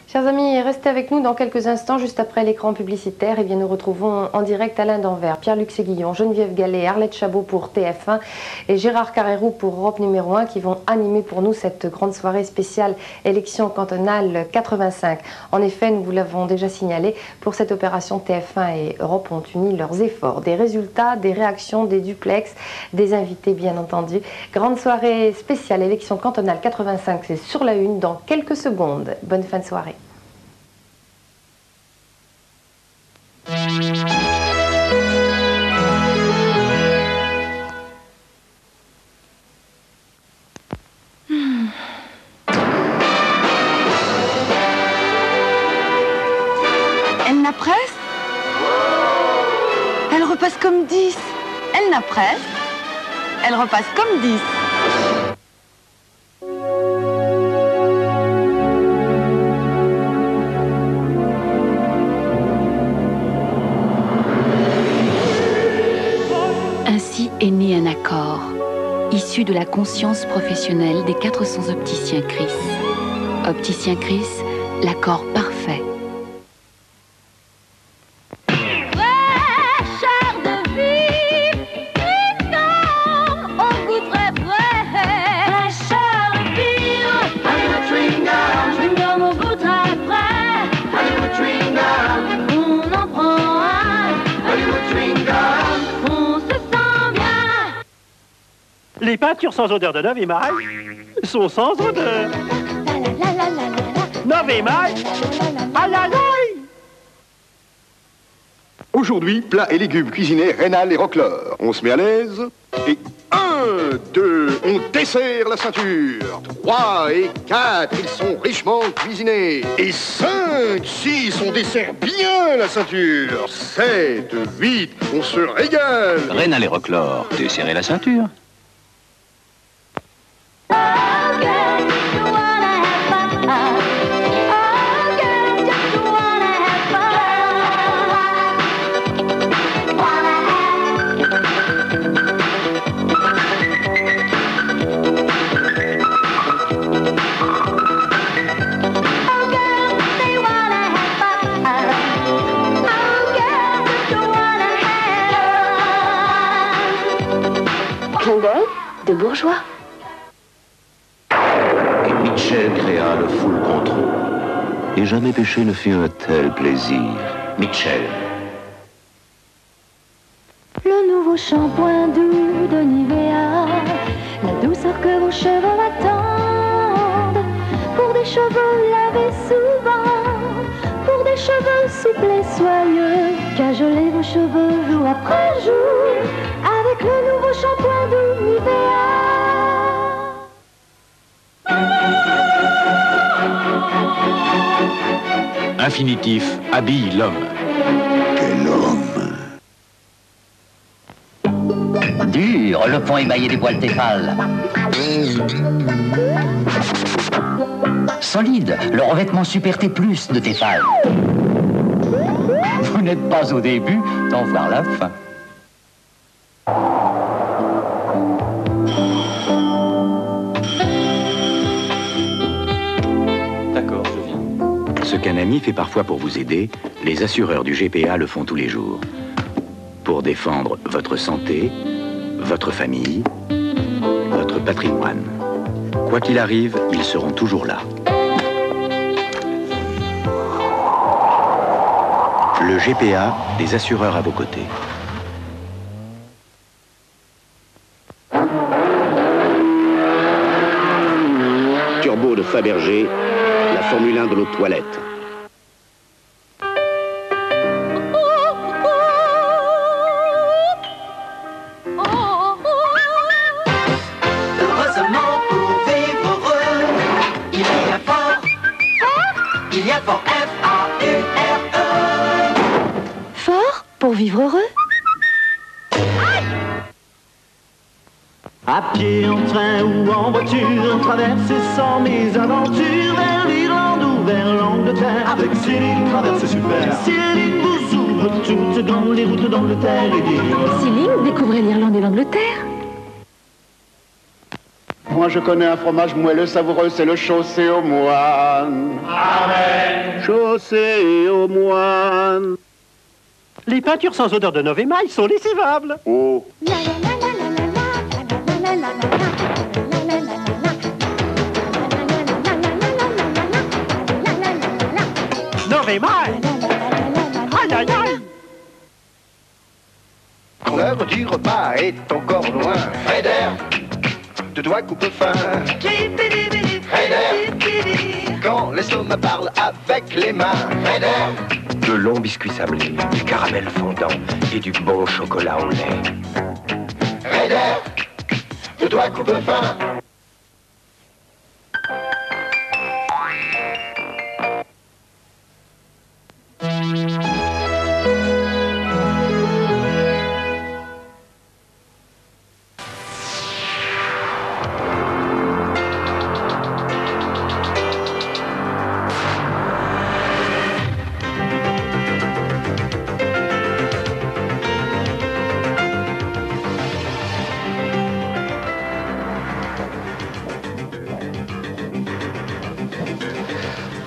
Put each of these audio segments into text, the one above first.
Chers amis, restez avec nous dans quelques instants, juste après l'écran publicitaire. Et bien, nous retrouvons en direct Alain Danvers, Pierre-Luc Séguillon, Geneviève Gallet, Arlette Chabot pour TF1 et Gérard Carrérou pour Europe numéro 1 qui vont animer pour nous cette grande soirée spéciale élection cantonale 85. En effet, nous vous l'avons déjà signalé, pour cette opération, TF1 et Europe ont uni leurs efforts. Des résultats, des réactions, des duplex, des invités bien entendu. Grande soirée spéciale élection cantonale 85, c'est sur la une dans quelques secondes. Bonne fin de soirée. Elle n'a presse. Elle repasse comme 10. Elle n'a presse. Elle repasse comme 10. Ainsi est né un accord, issu de la conscience professionnelle des 400 opticiens Chris. Opticien Chris, l'accord parfait. Les peintures sans odeur de Nove Émail sont sans odeur. Nove Émail à la laille. Aujourd'hui, plats et légumes cuisinés Rénal et Roquelaure. On se met à l'aise et 1, 2, on desserre la ceinture. 3 et 4, ils sont richement cuisinés. Et 5, 6, on dessert bien la ceinture. 7, 8, on se régale. Rénal et Roquelaure, desserrez la ceinture. Clin d'œil de bourgeois. Et Mitchell créa le full contrôle. Et jamais péché ne fut un tel plaisir. Mitchell. Le nouveau shampoing doux de Nivea, la douceur que vos cheveux attendent. Pour des cheveux lavés souvent, pour des cheveux souples et soyeux, cajolez vos cheveux jour après jour avec le nouveau shampoing doux Nivea. Infinitif habille l'homme. Quel homme! Dur, le pont émaillé des poils Tefal. Solide, le revêtement Super T+ de Tefal. Vous n'êtes pas au début, d'en voir la fin. D'accord, je viens. Ce qu'un ami fait parfois pour vous aider, les assureurs du GPA le font tous les jours. Pour défendre votre santé, votre famille, votre patrimoine. Quoi qu'il arrive, ils seront toujours là. Le GPA, les assureurs à vos côtés. Turbo de Fabergé, la Formule 1 de l'eau de toilette. Heureusement pour vivre heureux, il y a fort, il y a fort F-A-U-R-E. Fort pour vivre heureux. À pied, en train ou en voiture, traverser sans mésaventure vers l'Irlande ou vers l'Angleterre. Avec Céline, traverse super. Céline vous ouvre toutes dans les routes d'Angleterre et d'Irlande. Céline, découvrez l'Irlande et l'Angleterre. Moi je connais un fromage moelleux savoureux, c'est le chaussé aux moines. Amen. chaussée aux moines. Les peintures sans odeur de Novémaille sont lessivables. Oh. Novémaille! Aïe, aïe, aïe! Quand l'heure du repas est encore loin, Frédère, de doigts coupe-fin. Frédère, quand l'estomac parle avec les mains, Frédère. De longs biscuits sablés, du caramel fondant et du bon chocolat au lait. Frédère, de doigts coupe-fin.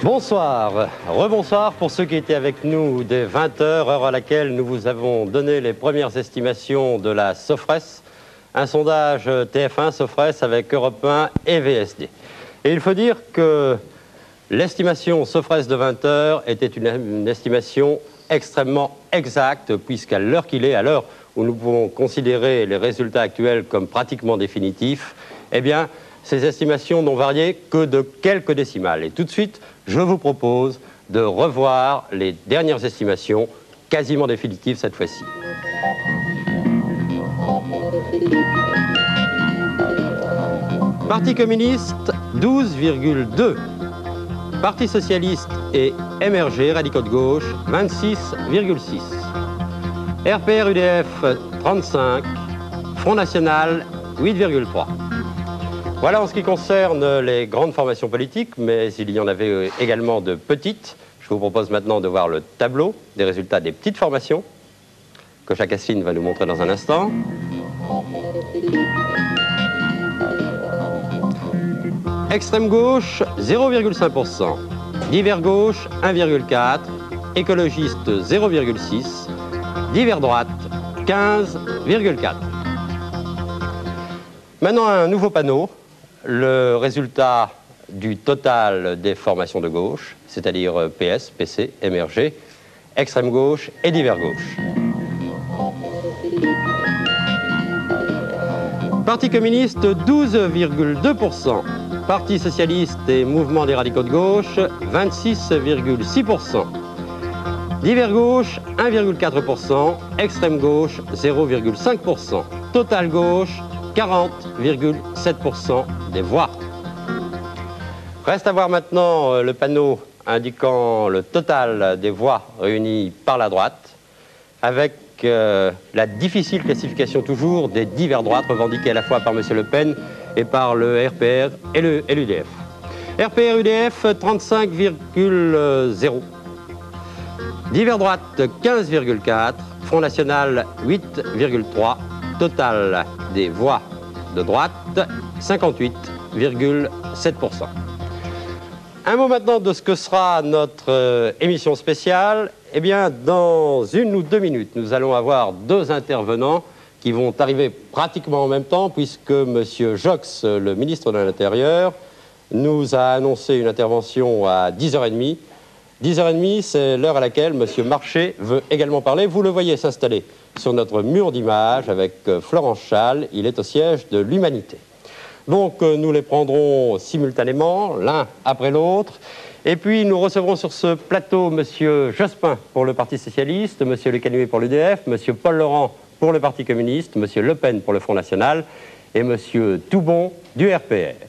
Bonsoir, rebonsoir pour ceux qui étaient avec nous dès 20h, heure à laquelle nous vous avons donné les premières estimations de la Sofres, un sondage TF1 Sofres avec Europe 1 et VSD. Et il faut dire que l'estimation Sofres de 20h était une estimation extrêmement exacte, puisqu'à l'heure qu'il est, à l'heure où nous pouvons considérer les résultats actuels comme pratiquement définitifs, eh bien, ces estimations n'ont varié que de quelques décimales. Et tout de suite, je vous propose de revoir les dernières estimations, quasiment définitives cette fois-ci. Parti communiste, 12,2. Parti socialiste et MRG, radicaux de gauche, 26,6. RPR-UDF, 35. Front National, 8,3. Voilà en ce qui concerne les grandes formations politiques, mais il y en avait également de petites. Je vous propose maintenant de voir le tableau des résultats des petites formations, que Jacques Asselineau va nous montrer dans un instant. Extrême gauche, 0,5%. Divers gauche, 1,4%. Écologiste, 0,6%. Divers droite, 15,4%. Maintenant, un nouveau panneau. Le résultat du total des formations de gauche, c'est-à-dire PS, PC, MRG, extrême gauche et divers gauche. Parti communiste, 12,2%. Parti socialiste et mouvement des radicaux de gauche, 26,6%. Divers gauche, 1,4%. Extrême gauche, 0,5%. Total gauche, 40,7% des voix. Reste à voir maintenant le panneau indiquant le total des voix réunies par la droite, avec la difficile classification toujours des divers droites revendiquées à la fois par M. Le Pen et par le RPR et l'UDF. RPR-UDF, 35,0. Divers droite, 15,4. Front National, 8,3. Total des voix de droite, 58,7%. Un mot maintenant de ce que sera notre émission spéciale. Eh bien, dans 1 ou 2 minutes, nous allons avoir 2 intervenants qui vont arriver pratiquement en même temps, puisque M. Jox, le ministre de l'Intérieur, nous a annoncé une intervention à 10h30. 10h30, c'est l'heure à laquelle M. Marchais veut également parler. Vous le voyez s'installer sur notre mur d'image avec Florence Schall. Il est au siège de l'Humanité. Donc nous les prendrons simultanément, l'un après l'autre. Et puis nous recevrons sur ce plateau M. Jospin pour le Parti Socialiste, M. Le Canuet pour l'UDF, M. Paul Laurent pour le Parti Communiste, M. Le Pen pour le Front National et M. Toubon du RPR.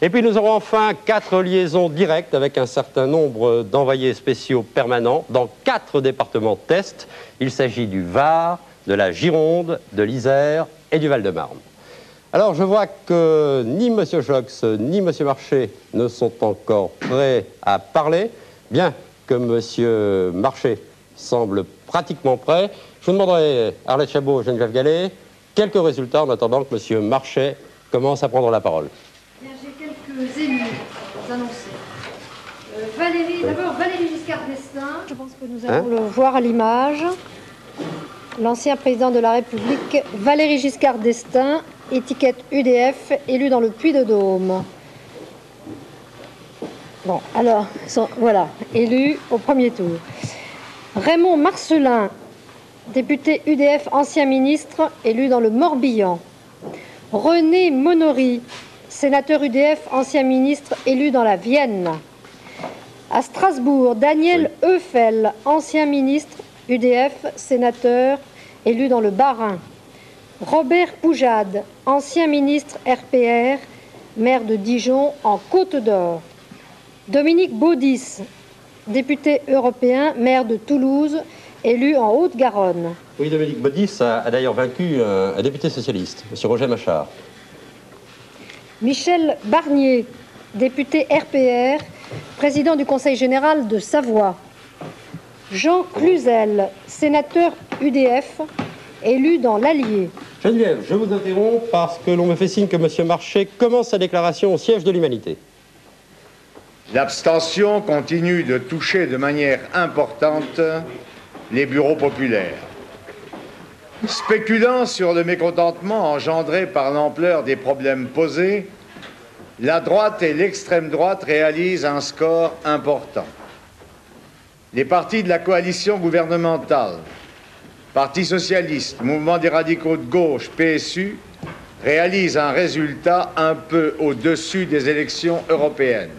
Et puis nous aurons enfin 4 liaisons directes avec un certain nombre d'envoyés spéciaux permanents dans 4 départements test. Il s'agit du Var, de la Gironde, de l'Isère et du Val-de-Marne. Alors je vois que ni M. Jox ni M. Marchais ne sont encore prêts à parler, bien que M. Marchais semble pratiquement prêt. Je vous demanderai, Arlette Chabot, Geneviève Gallet, quelques résultats en attendant que M. Marchais commence à prendre la parole. J'ai quelques élus annoncer. D'abord Valéry Giscard d'Estaing. Je pense que nous allons le voir à l'image. L'ancien président de la République, Valéry Giscard d'Estaing, étiquette UDF, élu dans le Puy-de-Dôme. Bon, alors, voilà, élu au premier tour. Raymond Marcelin, député UDF, ancien ministre, élu dans le Morbihan. René Monory, sénateur UDF, ancien ministre, élu dans la Vienne. À Strasbourg, Daniel Eufel, ancien ministre UDF, sénateur, élu dans le Bas-Rhin. Robert Poujade, ancien ministre RPR, maire de Dijon en Côte d'Or. Dominique Baudis, député européen, maire de Toulouse, élu en Haute-Garonne. Oui, Dominique Baudis a d'ailleurs vaincu un député socialiste, M. Roger Machard. Michel Barnier, député RPR, président du Conseil général de Savoie. Jean Cluzel, sénateur UDF, élu dans l'Allier. Geneviève, je vous interromps parce que l'on me fait signe que M. Marchais commence sa déclaration au siège de l'Humanité. L'abstention continue de toucher de manière importante les bureaux populaires. Spéculant sur le mécontentement engendré par l'ampleur des problèmes posés, la droite et l'extrême droite réalisent un score important. Les partis de la coalition gouvernementale, Parti socialiste, Mouvement des radicaux de gauche, PSU, réalisent un résultat un peu au-dessus des élections européennes.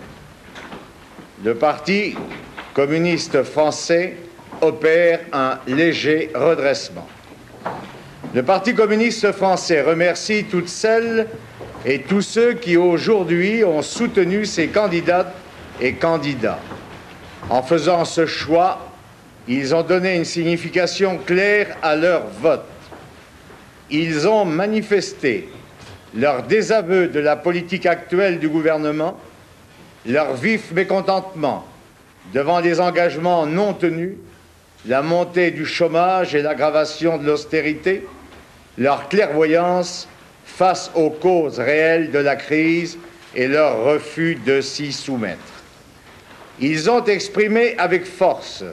Le Parti communiste français opère un léger redressement. Le Parti communiste français remercie toutes celles et tous ceux qui aujourd'hui ont soutenu ses candidates et candidats. En faisant ce choix, ils ont donné une signification claire à leur vote. Ils ont manifesté leur désaveu de la politique actuelle du gouvernement, leur vif mécontentement devant les engagements non tenus, la montée du chômage et l'aggravation de l'austérité, leur clairvoyance face aux causes réelles de la crise et leur refus de s'y soumettre. Ils ont exprimé avec force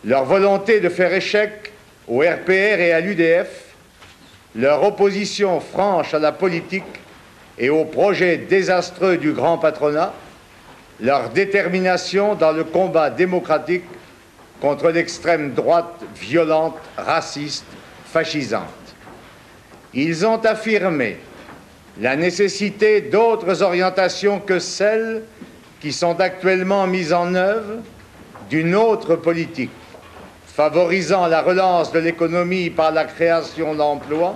leur volonté de faire échec au RPR et à l'UDF, leur opposition franche à la politique et au projet désastreux du grand patronat, leur détermination dans le combat démocratique contre l'extrême droite violente, raciste, fascisante. Ils ont affirmé la nécessité d'autres orientations que celles qui sont actuellement mises en œuvre, d'une autre politique, favorisant la relance de l'économie par la création d'emplois,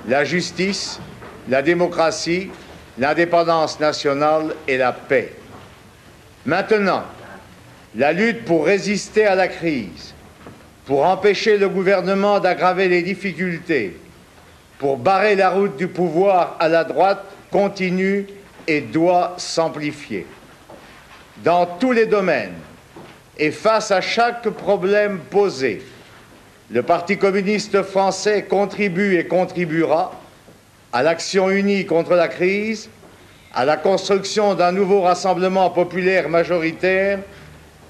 la justice, la démocratie, l'indépendance nationale et la paix. Maintenant, la lutte pour résister à la crise, pour empêcher le gouvernement d'aggraver les difficultés, pour barrer la route du pouvoir à la droite, continue et doit s'amplifier. Dans tous les domaines et face à chaque problème posé, le Parti communiste français contribue et contribuera à l'action unie contre la crise, à la construction d'un nouveau rassemblement populaire majoritaire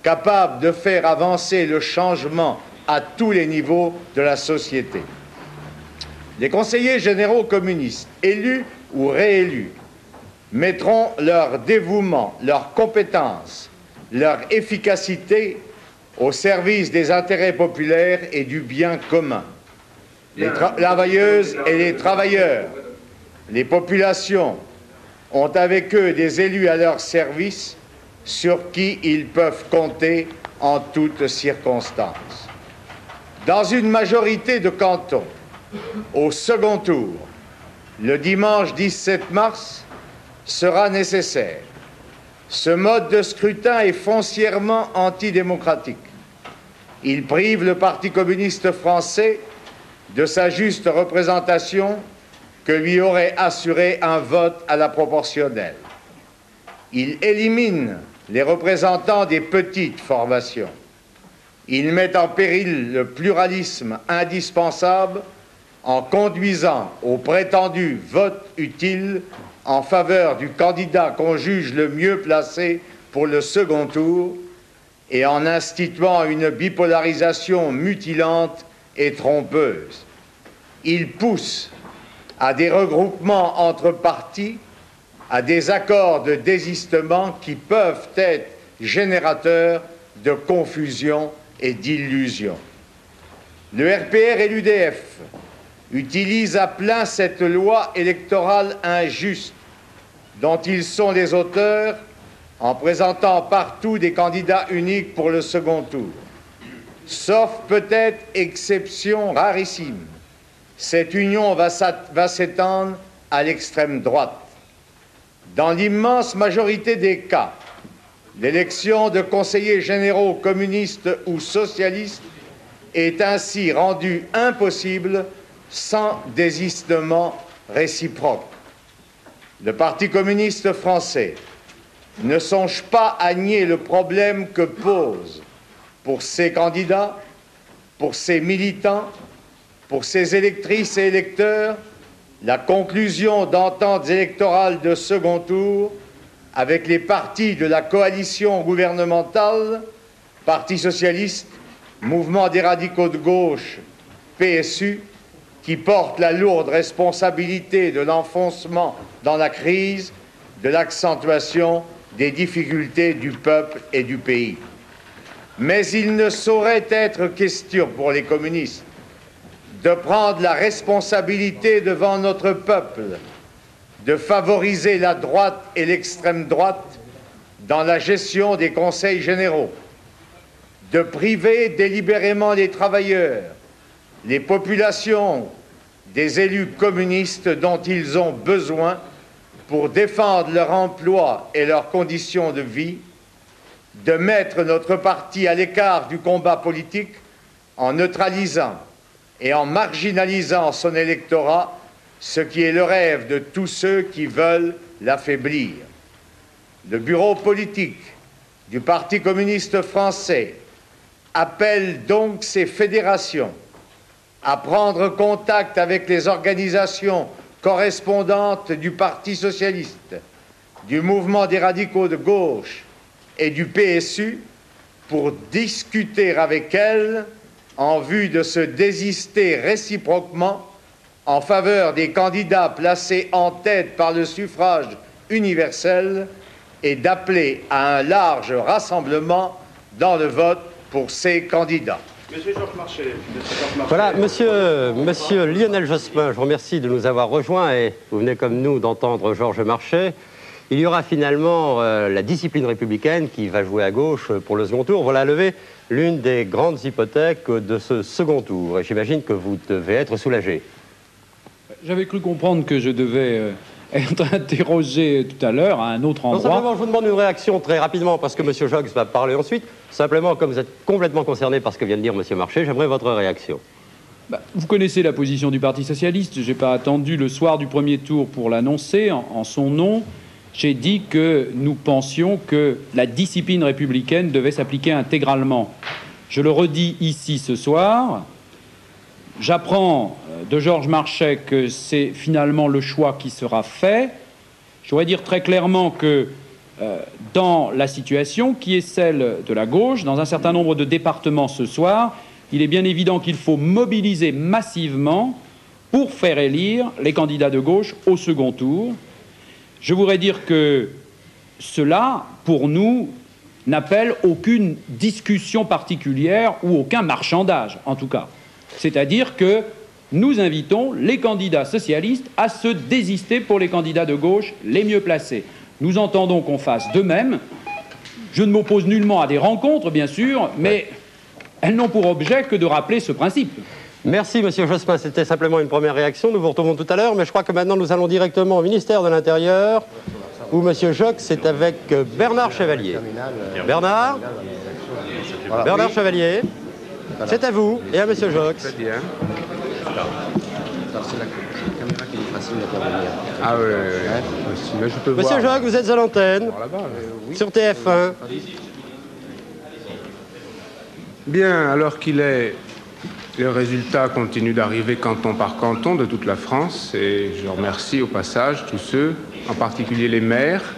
capable de faire avancer le changement à tous les niveaux de la société. Les conseillers généraux communistes, élus ou réélus, mettront leur dévouement, leur compétence, leur efficacité au service des intérêts populaires et du bien commun. Les travailleuses et les travailleurs, les populations ont avec eux des élus à leur service sur qui ils peuvent compter en toutes circonstances. Dans une majorité de cantons, au second tour, le dimanche 17 mars, sera nécessaire. Ce mode de scrutin est foncièrement antidémocratique. Il prive le Parti communiste français de sa juste représentation que lui aurait assuré un vote à la proportionnelle. Il élimine les représentants des petites formations. Il met en péril le pluralisme indispensable en conduisant au prétendu vote utile en faveur du candidat qu'on juge le mieux placé pour le second tour et en instituant une bipolarisation mutilante et trompeuse. Il pousse à des regroupements entre partis, à des accords de désistement qui peuvent être générateurs de confusion et d'illusion. Le RPR et l'UDF utilisent à plein cette loi électorale injuste dont ils sont les auteurs en présentant partout des candidats uniques pour le second tour. Sauf peut-être exception rarissime, cette union va s'étendre à l'extrême droite. Dans l'immense majorité des cas, l'élection de conseillers généraux communistes ou socialistes est ainsi rendue impossible sans désistement réciproque. Le Parti communiste français ne songe pas à nier le problème que pose pour ses candidats, pour ses militants, pour ses électrices et électeurs, la conclusion d'ententes électorales de second tour avec les partis de la coalition gouvernementale, Parti socialiste, Mouvement des radicaux de gauche, PSU, qui portent la lourde responsabilité de l'enfoncement dans la crise, de l'accentuation des difficultés du peuple et du pays. Mais il ne saurait être question pour les communistes de prendre la responsabilité devant notre peuple, de favoriser la droite et l'extrême droite dans la gestion des conseils généraux, de priver délibérément les travailleurs, les populations, des élus communistes dont ils ont besoin pour défendre leur emploi et leurs conditions de vie, de mettre notre parti à l'écart du combat politique en neutralisant et en marginalisant son électorat, ce qui est le rêve de tous ceux qui veulent l'affaiblir. Le bureau politique du Parti communiste français appelle donc ces fédérations à prendre contact avec les organisations correspondantes du Parti socialiste, du Mouvement des radicaux de gauche et du PSU pour discuter avec elles en vue de se désister réciproquement en faveur des candidats placés en tête par le suffrage universel et d'appeler à un large rassemblement dans le vote pour ces candidats. Monsieur Georges Marchais. Voilà, monsieur Lionel Jospin, je vous remercie de nous avoir rejoints et vous venez comme nous d'entendre Georges Marchais. Il y aura finalement la discipline républicaine qui va jouer à gauche pour le second tour. Voilà levé l'une des grandes hypothèques de ce second tour. Et j'imagine que vous devez être soulagé. J'avais cru comprendre que je devais être interrogé tout à l'heure à un autre endroit. Non, simplement, je vous demande une réaction très rapidement parce que M. Jox va parler ensuite. Simplement, comme vous êtes complètement concerné par ce que vient de dire M. Marchais, j'aimerais votre réaction. Vous connaissez la position du Parti socialiste. Je n'ai pas attendu le soir du premier tour pour l'annoncer en son nom. J'ai dit que nous pensions que la discipline républicaine devait s'appliquer intégralement. Je le redis ici ce soir. J'apprends de Georges Marchais que c'est finalement le choix qui sera fait. Je voudrais dire très clairement que dans la situation qui est celle de la gauche, dans un certain nombre de départements ce soir, il est bien évident qu'il faut mobiliser massivement pour faire élire les candidats de gauche au second tour. Je voudrais dire que cela, pour nous, n'appelle aucune discussion particulière ou aucun marchandage, en tout cas. C'est-à-dire que nous invitons les candidats socialistes à se désister pour les candidats de gauche les mieux placés. Nous entendons qu'on fasse de même. Je ne m'oppose nullement à des rencontres, bien sûr, mais elles n'ont pour objet que de rappeler ce principe. Merci, Monsieur Jospin. C'était simplement une première réaction. Nous vous retrouvons tout à l'heure, mais je crois que maintenant nous allons directement au ministère de l'Intérieur, où Monsieur Jox est avec Bernard Chevalier. Bernard Chevalier, c'est à vous et à Monsieur Jox. Très bien. Ah oui, mais je peux Monsieur voir. Jox, vous êtes à l'antenne, sur TF1. Bien, alors qu'il est... Les résultats continuent d'arriver canton par canton de toute la France et je remercie au passage tous ceux, en particulier les maires,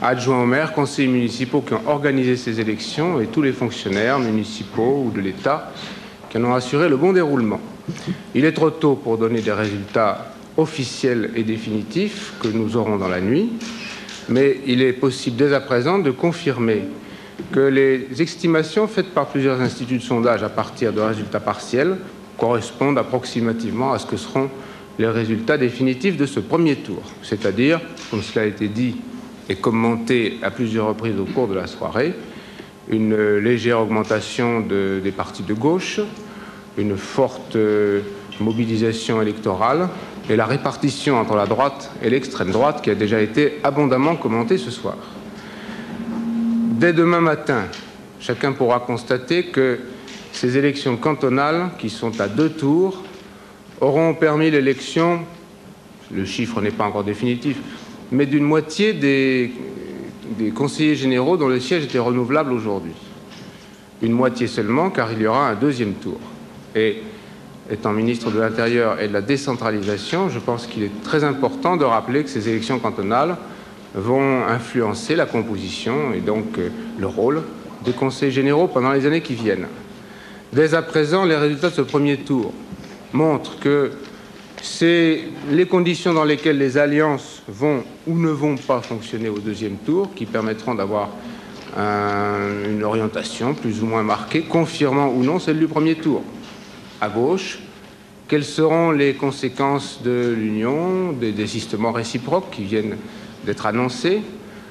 adjoints au maire, conseillers municipaux qui ont organisé ces élections et tous les fonctionnaires municipaux ou de l'État qui en ont assuré le bon déroulement. Il est trop tôt pour donner des résultats officiels et définitifs que nous aurons dans la nuit, mais il est possible dès à présent de confirmer que les estimations faites par plusieurs instituts de sondage à partir de résultats partiels correspondent approximativement à ce que seront les résultats définitifs de ce premier tour, c'est-à-dire, comme cela a été dit et commenté à plusieurs reprises au cours de la soirée, une légère augmentation des partis de gauche, une forte mobilisation électorale et la répartition entre la droite et l'extrême droite qui a déjà été abondamment commentée ce soir. Dès demain matin, chacun pourra constater que ces élections cantonales, qui sont à 2 tours, auront permis l'élection, le chiffre n'est pas encore définitif, mais d'une moitié des conseillers généraux dont le siège était renouvelable aujourd'hui. Une moitié seulement, car il y aura un 2e tour. Et étant ministre de l'Intérieur et de la décentralisation, je pense qu'il est très important de rappeler que ces élections cantonales vont influencer la composition et donc le rôle des conseils généraux pendant les années qui viennent. Dès à présent, les résultats de ce premier tour montrent que c'est les conditions dans lesquelles les alliances vont ou ne vont pas fonctionner au 2e tour qui permettront d'avoir une orientation plus ou moins marquée, confirmant ou non celle du premier tour. À gauche, quelles seront les conséquences de l'union, des désistements réciproques qui viennent d'être annoncés?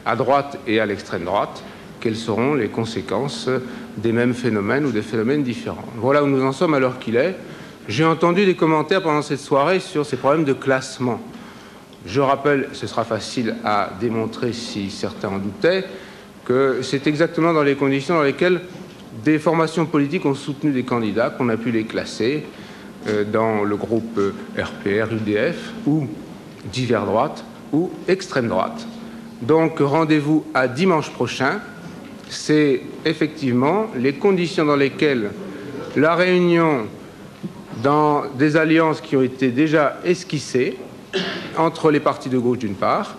À droite et à l'extrême droite, quelles seront les conséquences des mêmes phénomènes ou des phénomènes différents? Voilà où nous en sommes à l'heure qu'il est. J'ai entendu des commentaires pendant cette soirée sur ces problèmes de classement. Je rappelle, ce sera facile à démontrer si certains en doutaient, que c'est exactement dans les conditions dans lesquelles des formations politiques ont soutenu des candidats qu'on a pu les classer dans le groupe RPR, UDF, ou divers droite, ou extrême droite. Donc rendez-vous à dimanche prochain. C'est effectivement les conditions dans lesquelles la réunion dans des alliances qui ont été déjà esquissées entre les partis de gauche d'une part,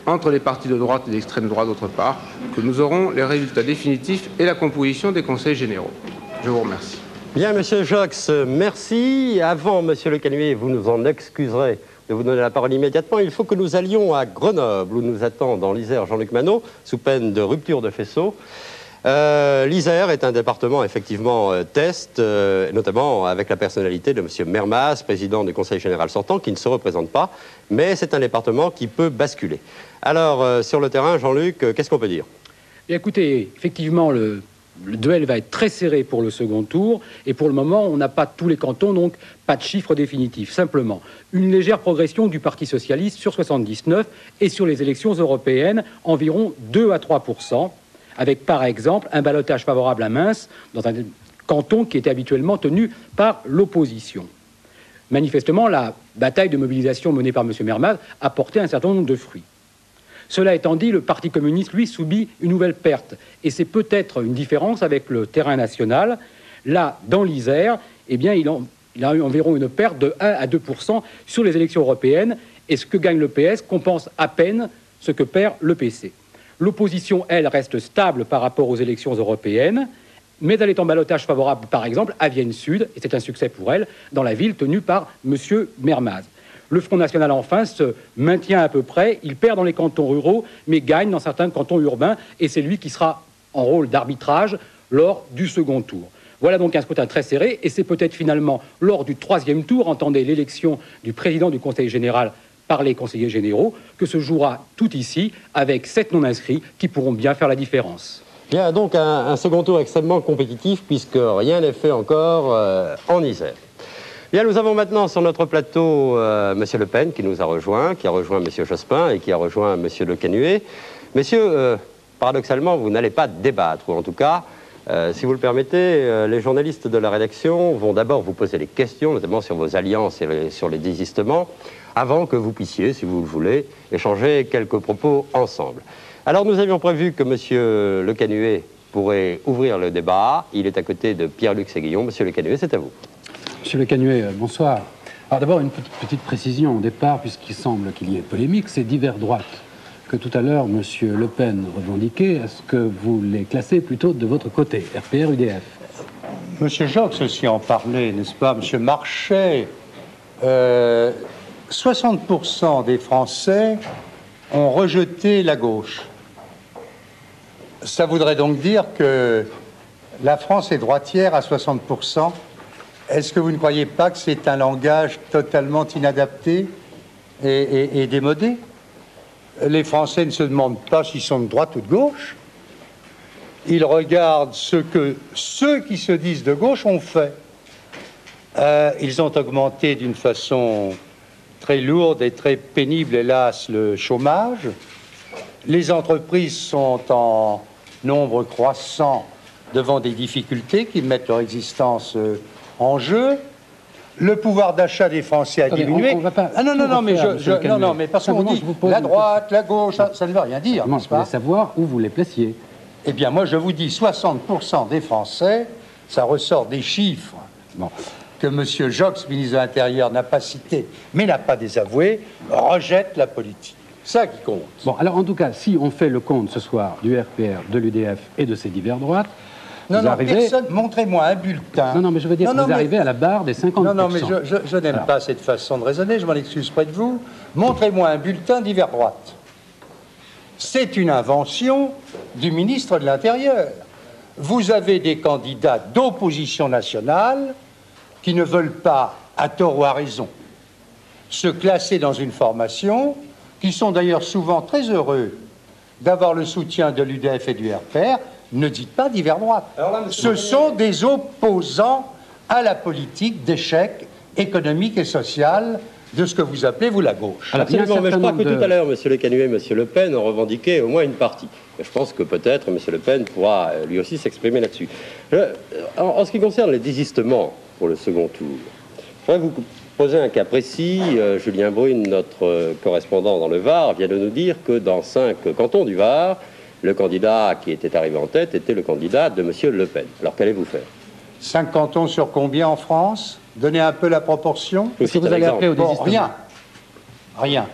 entre les partis de droite et d'extrême droite d'autre part, que nous aurons les résultats définitifs et la composition des conseils généraux. Je vous remercie. Bien, Monsieur Jox, merci. Avant, Monsieur Le Canuet, vous nous en excuserez de vous donner la parole immédiatement. Il faut que nous allions à Grenoble, où nous attend dans l'Isère Jean-Luc Manot, sous peine de rupture de faisceau. L'Isère est un département effectivement test, notamment avec la personnalité de M. Mermaz, président du Conseil général sortant, qui ne se représente pas, mais c'est un département qui peut basculer. Alors, sur le terrain, Jean-Luc, qu'est-ce qu'on peut dire? Bien, écoutez, effectivement, le duel va être très serré pour le second tour, et pour le moment, on n'a pas tous les cantons, donc pas de chiffre définitif. Simplement, une légère progression du Parti socialiste sur 79, et sur les élections européennes, environ 2 à 3%. Avec par exemple un ballottage favorable à Mins dans un canton qui était habituellement tenu par l'opposition. Manifestement, la bataille de mobilisation menée par M. Mermaz a porté un certain nombre de fruits. Cela étant dit, le Parti communiste, lui, subit une nouvelle perte. Et c'est peut-être une différence avec le terrain national. Là, dans l'Isère, eh bien, il a eu environ une perte de 1 à 2% sur les élections européennes. Et ce que gagne le PS compense à peine ce que perd le PC. L'opposition, elle, reste stable par rapport aux élections européennes, mais elle est en ballottage favorable, par exemple, à Vienne-Sud, et c'est un succès pour elle, dans la ville tenue par M. Mermaz. Le Front National, enfin, se maintient à peu près, il perd dans les cantons ruraux, mais gagne dans certains cantons urbains, et c'est lui qui sera en rôle d'arbitrage lors du second tour. Voilà donc un scrutin très serré, et c'est peut-être finalement lors du 3e tour, entendez l'élection du président du Conseil général par les conseillers généraux, que se jouera tout ici, avec 7 non-inscrits qui pourront bien faire la différence. Bien, donc un second tour extrêmement compétitif, puisque rien n'est fait encore en Isère. Bien, nous avons maintenant sur notre plateau M. Le Pen, qui nous a rejoint, qui a rejoint M. Jospin et qui a rejoint M. Le Canuet. Messieurs, paradoxalement, vous n'allez pas débattre, ou en tout cas, si vous le permettez, les journalistes de la rédaction vont d'abord vous poser des questions, notamment sur vos alliances et sur les désistements, avant que vous puissiez, si vous le voulez, échanger quelques propos ensemble. Alors nous avions prévu que M. Le Canuet pourrait ouvrir le débat. Il est à côté de Pierre-Luc Séguillon. M. Le Canuet, c'est à vous. Monsieur Le Canuet, bonsoir. Alors d'abord, une petite précision au départ, puisqu'il semble qu'il y ait polémique, c'est divers droite. que tout à l'heure M. Le Pen revendiquait. Est-ce que vous les classez plutôt de votre côté, RPR, UDF? Monsieur Jox aussi en parlait, n'est-ce pas? Monsieur Marchais, 60% des Français ont rejeté la gauche. Ça voudrait donc dire que la France est droitière à 60%. Est-ce que vous ne croyez pas que c'est un langage totalement inadapté et démodé? Les Français ne se demandent pas s'ils sont de droite ou de gauche. Ils regardent ce que ceux qui se disent de gauche ont fait. Ils ont augmenté d'une façon très lourde et très pénible, hélas, le chômage. Les entreprises sont en nombre croissant devant des difficultés qui mettent leur existence en jeu. Le pouvoir d'achat des Français a diminué. Mais parce qu'on dit la droite, la gauche, ça ne veut rien dire. Je voulais savoir où vous les placiez. Eh bien, moi, je vous dis 60% des Français, ça ressort des chiffres que M. Jox, ministre de l'Intérieur, n'a pas cités, mais n'a pas désavoués, rejettent la politique. Ça qui compte. Bon, alors en tout cas, si on fait le compte ce soir du RPR, de l'UDF et de ces divers droites, non, personne, montrez-moi un bulletin. Non, mais je veux dire, vous arrivez à la barre des 50%. Non, mais je n'aime pas cette façon de raisonner, je m'en excuse près de vous. Montrez-moi un bulletin divers droite. C'est une invention du ministre de l'Intérieur. Vous avez des candidats d'opposition nationale qui ne veulent pas, à tort ou à raison, se classer dans une formation, qui sont d'ailleurs souvent très heureux d'avoir le soutien de l'UDF et du RPR. Ne dites pas divers droite. Ce sont des opposants à la politique d'échec économique et social de ce que vous appelez, vous, la gauche. Absolument, mais je crois que tout à l'heure, M. Le Canuet et M. Le Pen ont revendiqué au moins une partie. Et je pense que peut-être M. Le Pen pourra lui aussi s'exprimer là-dessus. En ce qui concerne les désistements pour le second tour, je voudrais vous poser un cas précis. Julien Brune, notre correspondant dans le Var, vient de nous dire que dans 5 cantons du Var, le candidat qui était arrivé en tête était le candidat de M. Le Pen. Alors qu'allez-vous faire? 5 cantons sur combien en France? Donnez un peu la proportion. Est-ce que vous allez appeler au désistement? Rien.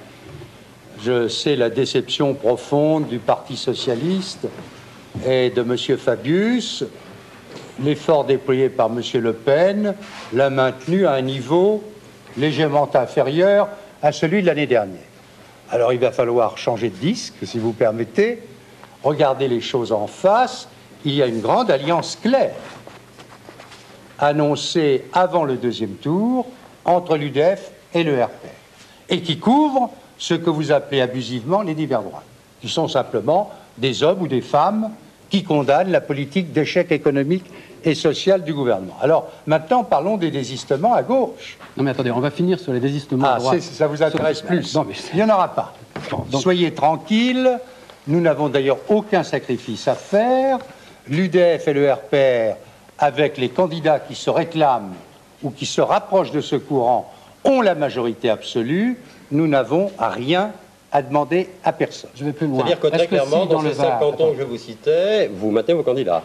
Je sais la déception profonde du Parti socialiste et de M. Fabius. L'effort déployé par M. Le Pen l'a maintenu à un niveau légèrement inférieur à celui de l'année dernière. Alors il va falloir changer de disque, si vous permettez, regarder les choses en face. Il y a une grande alliance claire annoncée avant le deuxième tour entre l'UDF et le RPR, et qui couvre ce que vous appelez abusivement les divers droites, qui sont simplement des hommes ou des femmes qui condamnent la politique d'échec économique et social du gouvernement. Alors, maintenant, parlons des désistements à gauche. Non, mais attendez, on va finir sur les désistements à droite. Ça vous intéresse plus? Non, mais il n'y en aura pas. Soyez tranquilles. Nous n'avons d'ailleurs aucun sacrifice à faire. L'UDF et le RPR, avec les candidats qui se réclament ou qui se rapprochent de ce courant, ont la majorité absolue. Nous n'avons rien à demander à personne. Je vais plus loin. C'est-à-dire que très clairement, dans ces 5 cantons que je vous citais, vous maintenez vos candidats.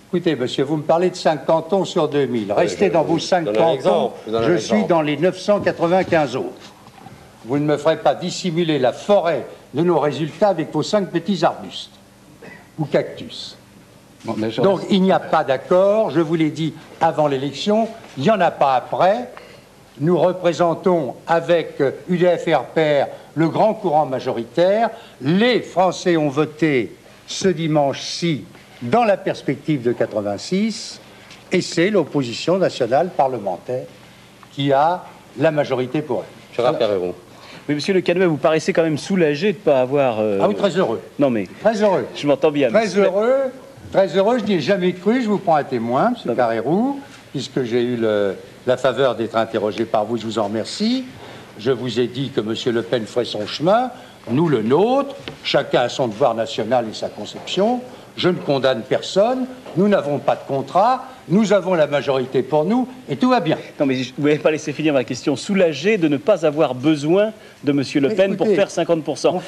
Écoutez, monsieur, vous me parlez de 5 cantons sur 2000. Restez dans vos 5 cantons. Je suis dans les 995 autres. Vous ne me ferez pas dissimuler la forêt de nos résultats avec vos 5 petits arbustes ou cactus. Bon, donc, il n'y a pas d'accord. Je vous l'ai dit avant l'élection. Il n'y en a pas après. Nous représentons avec UDF et RPR le grand courant majoritaire. Les Français ont voté ce dimanche-ci dans la perspective de 86, et c'est l'opposition nationale parlementaire qui a la majorité pour elle. Gérard Carreron. Mais monsieur Le Canuet, vous paraissez quand même soulagé de ne pas avoir... Ah oui, très heureux. Non mais... Très heureux. Je m'entends bien. Très heureux, je n'y ai jamais cru. Je vous prends un témoin, monsieur Carreron, puisque j'ai eu la faveur d'être interrogé par vous, je vous en remercie. Je vous ai dit que monsieur Le Pen ferait son chemin, nous le nôtre, chacun a son devoir national et sa conception. Je ne condamne personne, nous n'avons pas de contrat, nous avons la majorité pour nous, et tout va bien. Non, mais vous n'avez pas laissé finir ma question. Soulagé de ne pas avoir besoin de M. Le Pen pour faire 50%.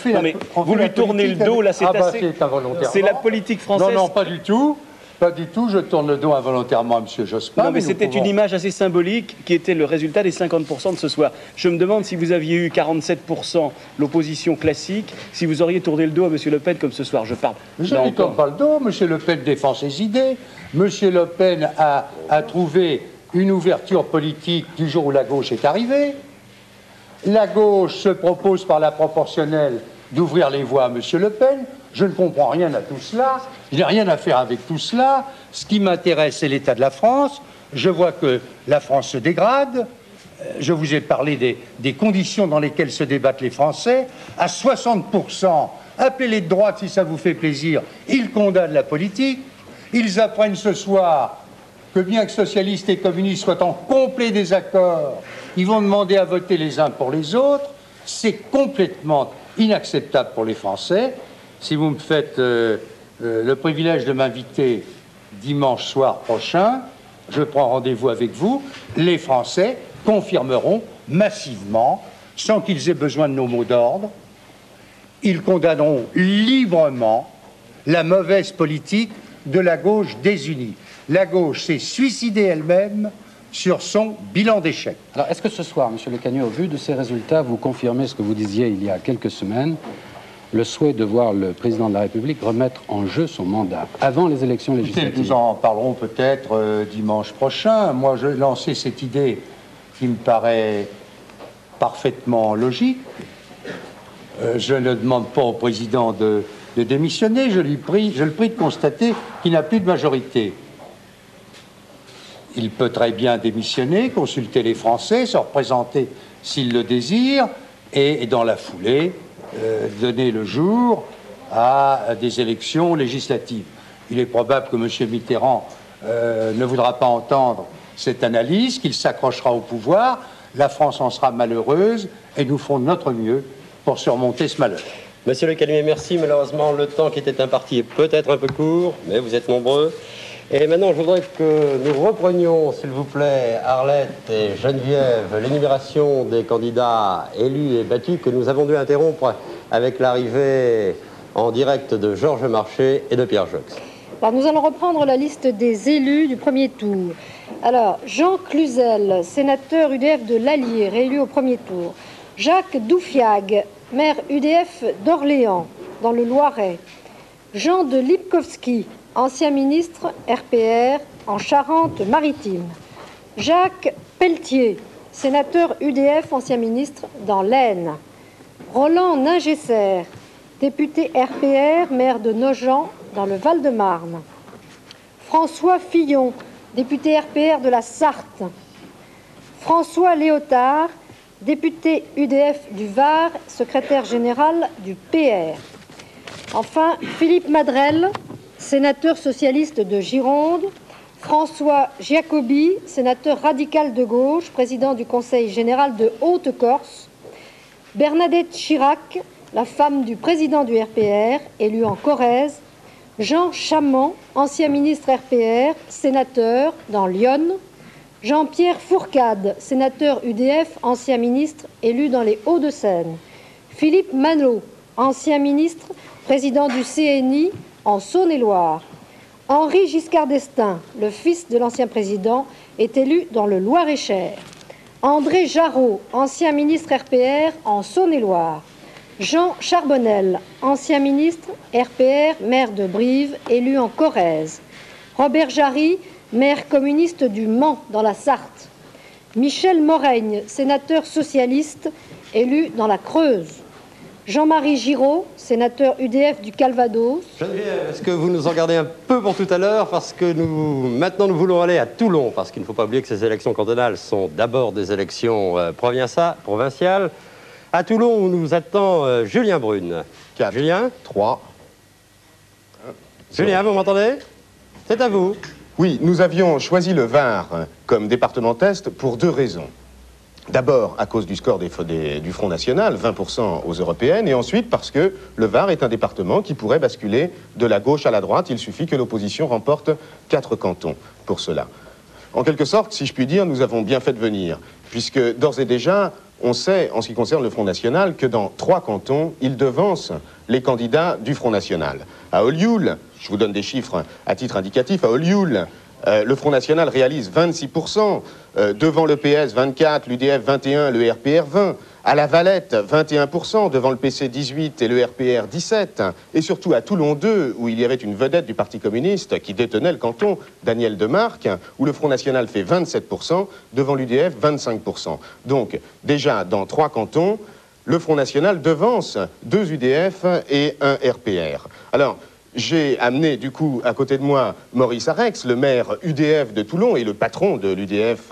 Vous lui tournez le dos, là, c'est assez... C'est involontaire. C'est la politique française. Non, pas du tout. Pas du tout, je tourne le dos involontairement à M. Jospin. Non, mais c'était une image assez symbolique qui était le résultat des 50% de ce soir. Je me demande si vous aviez eu 47% l'opposition classique, si vous auriez tourné le dos à M. Le Pen comme ce soir. Je parle. Je ne lui tourne pas le dos. M. Le Pen défend ses idées. M. Le Pen a trouvé une ouverture politique du jour où la gauche est arrivée. La gauche se propose par la proportionnelle d'ouvrir les voies à M. Le Pen. Je ne comprends rien à tout cela. Je n'ai rien à faire avec tout cela. Ce qui m'intéresse, c'est l'état de la France. Je vois que la France se dégrade. Je vous ai parlé des conditions dans lesquelles se débattent les Français. À 60%, appelez-les de droite si ça vous fait plaisir, ils condamnent la politique. Ils apprennent ce soir que bien que socialistes et communistes soient en complet désaccord, ils vont demander à voter les uns pour les autres. C'est complètement inacceptable pour les Français. Si vous me faites le privilège de m'inviter dimanche soir prochain, je prends rendez-vous avec vous. Les Français confirmeront massivement, sans qu'ils aient besoin de nos mots d'ordre, ils condamneront librement la mauvaise politique de la gauche désunie. La gauche s'est suicidée elle-même sur son bilan d'échec. Alors, est-ce que ce soir, M. Le Cagneux, au vu de ces résultats, vous confirmez ce que vous disiez il y a quelques semaines, le souhait de voir le président de la République remettre en jeu son mandat avant les élections législatives? Nous en parlerons peut-être dimanche prochain. Moi, je lancé cette idée qui me paraît parfaitement logique. Je ne demande pas au président de démissionner. Je le prie de constater qu'il n'a plus de majorité. Il peut très bien démissionner, consulter les Français, se représenter s'il le désire, et dans la foulée, donner le jour à des élections législatives. Il est probable que M. Mitterrand ne voudra pas entendre cette analyse, qu'il s'accrochera au pouvoir, la France en sera malheureuse, et nous ferons de notre mieux pour surmonter ce malheur. Monsieur Le Calumet, merci. Malheureusement, le temps qui était imparti est peut-être un peu court, mais vous êtes nombreux. Et maintenant, je voudrais que nous reprenions, s'il vous plaît, Arlette et Geneviève, l'énumération des candidats élus et battus que nous avons dû interrompre avec l'arrivée en direct de Georges Marchais et de Pierre Jox. Alors, nous allons reprendre la liste des élus du premier tour. Alors, Jean Cluzel, sénateur UDF de l'Allier, réélu au premier tour. Jacques Doufiag, maire UDF d'Orléans, dans le Loiret. Jean de Lipkowski, ancien ministre RPR en Charente-Maritime. Jacques Pelletier, sénateur UDF, ancien ministre dans l'Aisne. Roland Ningesser, député RPR, maire de Nogent, dans le Val-de-Marne. François Fillon, député RPR de la Sarthe. François Léotard, député UDF du Var, secrétaire général du PR. Enfin, Philippe Madrel, sénateur socialiste de Gironde. François Giacobi, sénateur radical de gauche, président du Conseil général de Haute-Corse. Bernadette Chirac, la femme du président du RPR, élue en Corrèze. Jean Chamand, ancien ministre RPR, sénateur dans l'Yonne. Jean-Pierre Fourcade, sénateur UDF, ancien ministre, élu dans les Hauts-de-Seine. Philippe Manot, ancien ministre, président du CNI en Saône-et-Loire. Henri Giscard d'Estaing, le fils de l'ancien président, est élu dans le Loir-et-Cher. André Jarraud, ancien ministre RPR en Saône-et-Loire. Jean Charbonnel, ancien ministre RPR, maire de Brive, élu en Corrèze. Robert Jarry, maire communiste du Mans, dans la Sarthe. Michel Moreigne, sénateur socialiste, élu dans la Creuse. Jean-Marie Giraud, sénateur UDF du Calvados. Geneviève, est-ce que vous nous en gardez un peu pour tout à l'heure? Parce que maintenant nous voulons aller à Toulon, parce qu'il ne faut pas oublier que ces élections cantonales sont d'abord des élections provinciales. À Toulon, où nous attend Julien Brune. 4. Julien 3. Julien, vous m'entendez? C'est à vous. Oui, nous avions choisi le Var comme département test pour 2 raisons. D'abord, à cause du score du Front National, 20% aux européennes, et ensuite parce que le Var est un département qui pourrait basculer de la gauche à la droite. Il suffit que l'opposition remporte 4 cantons pour cela. En quelque sorte, si je puis dire, nous avons bien fait de venir, puisque d'ores et déjà, on sait, en ce qui concerne le Front National, que dans 3 cantons, il devance les candidats du Front National. À Olioul, je vous donne des chiffres à titre indicatif. À Olioul, le Front National réalise 26%, devant le PS 24, l'UDF 21, le RPR 20. À La Valette, 21%, devant le PC 18 et le RPR 17. Et surtout à Toulon 2, où il y avait une vedette du Parti communiste qui détenait le canton, Daniel Demarque, où le Front National fait 27%, devant l'UDF 25%. Donc, déjà, dans 3 cantons, le Front National devance 2 UDF et 1 RPR. Alors, j'ai amené, du coup, à côté de moi, Maurice Arex, le maire UDF de Toulon et le patron de l'UDF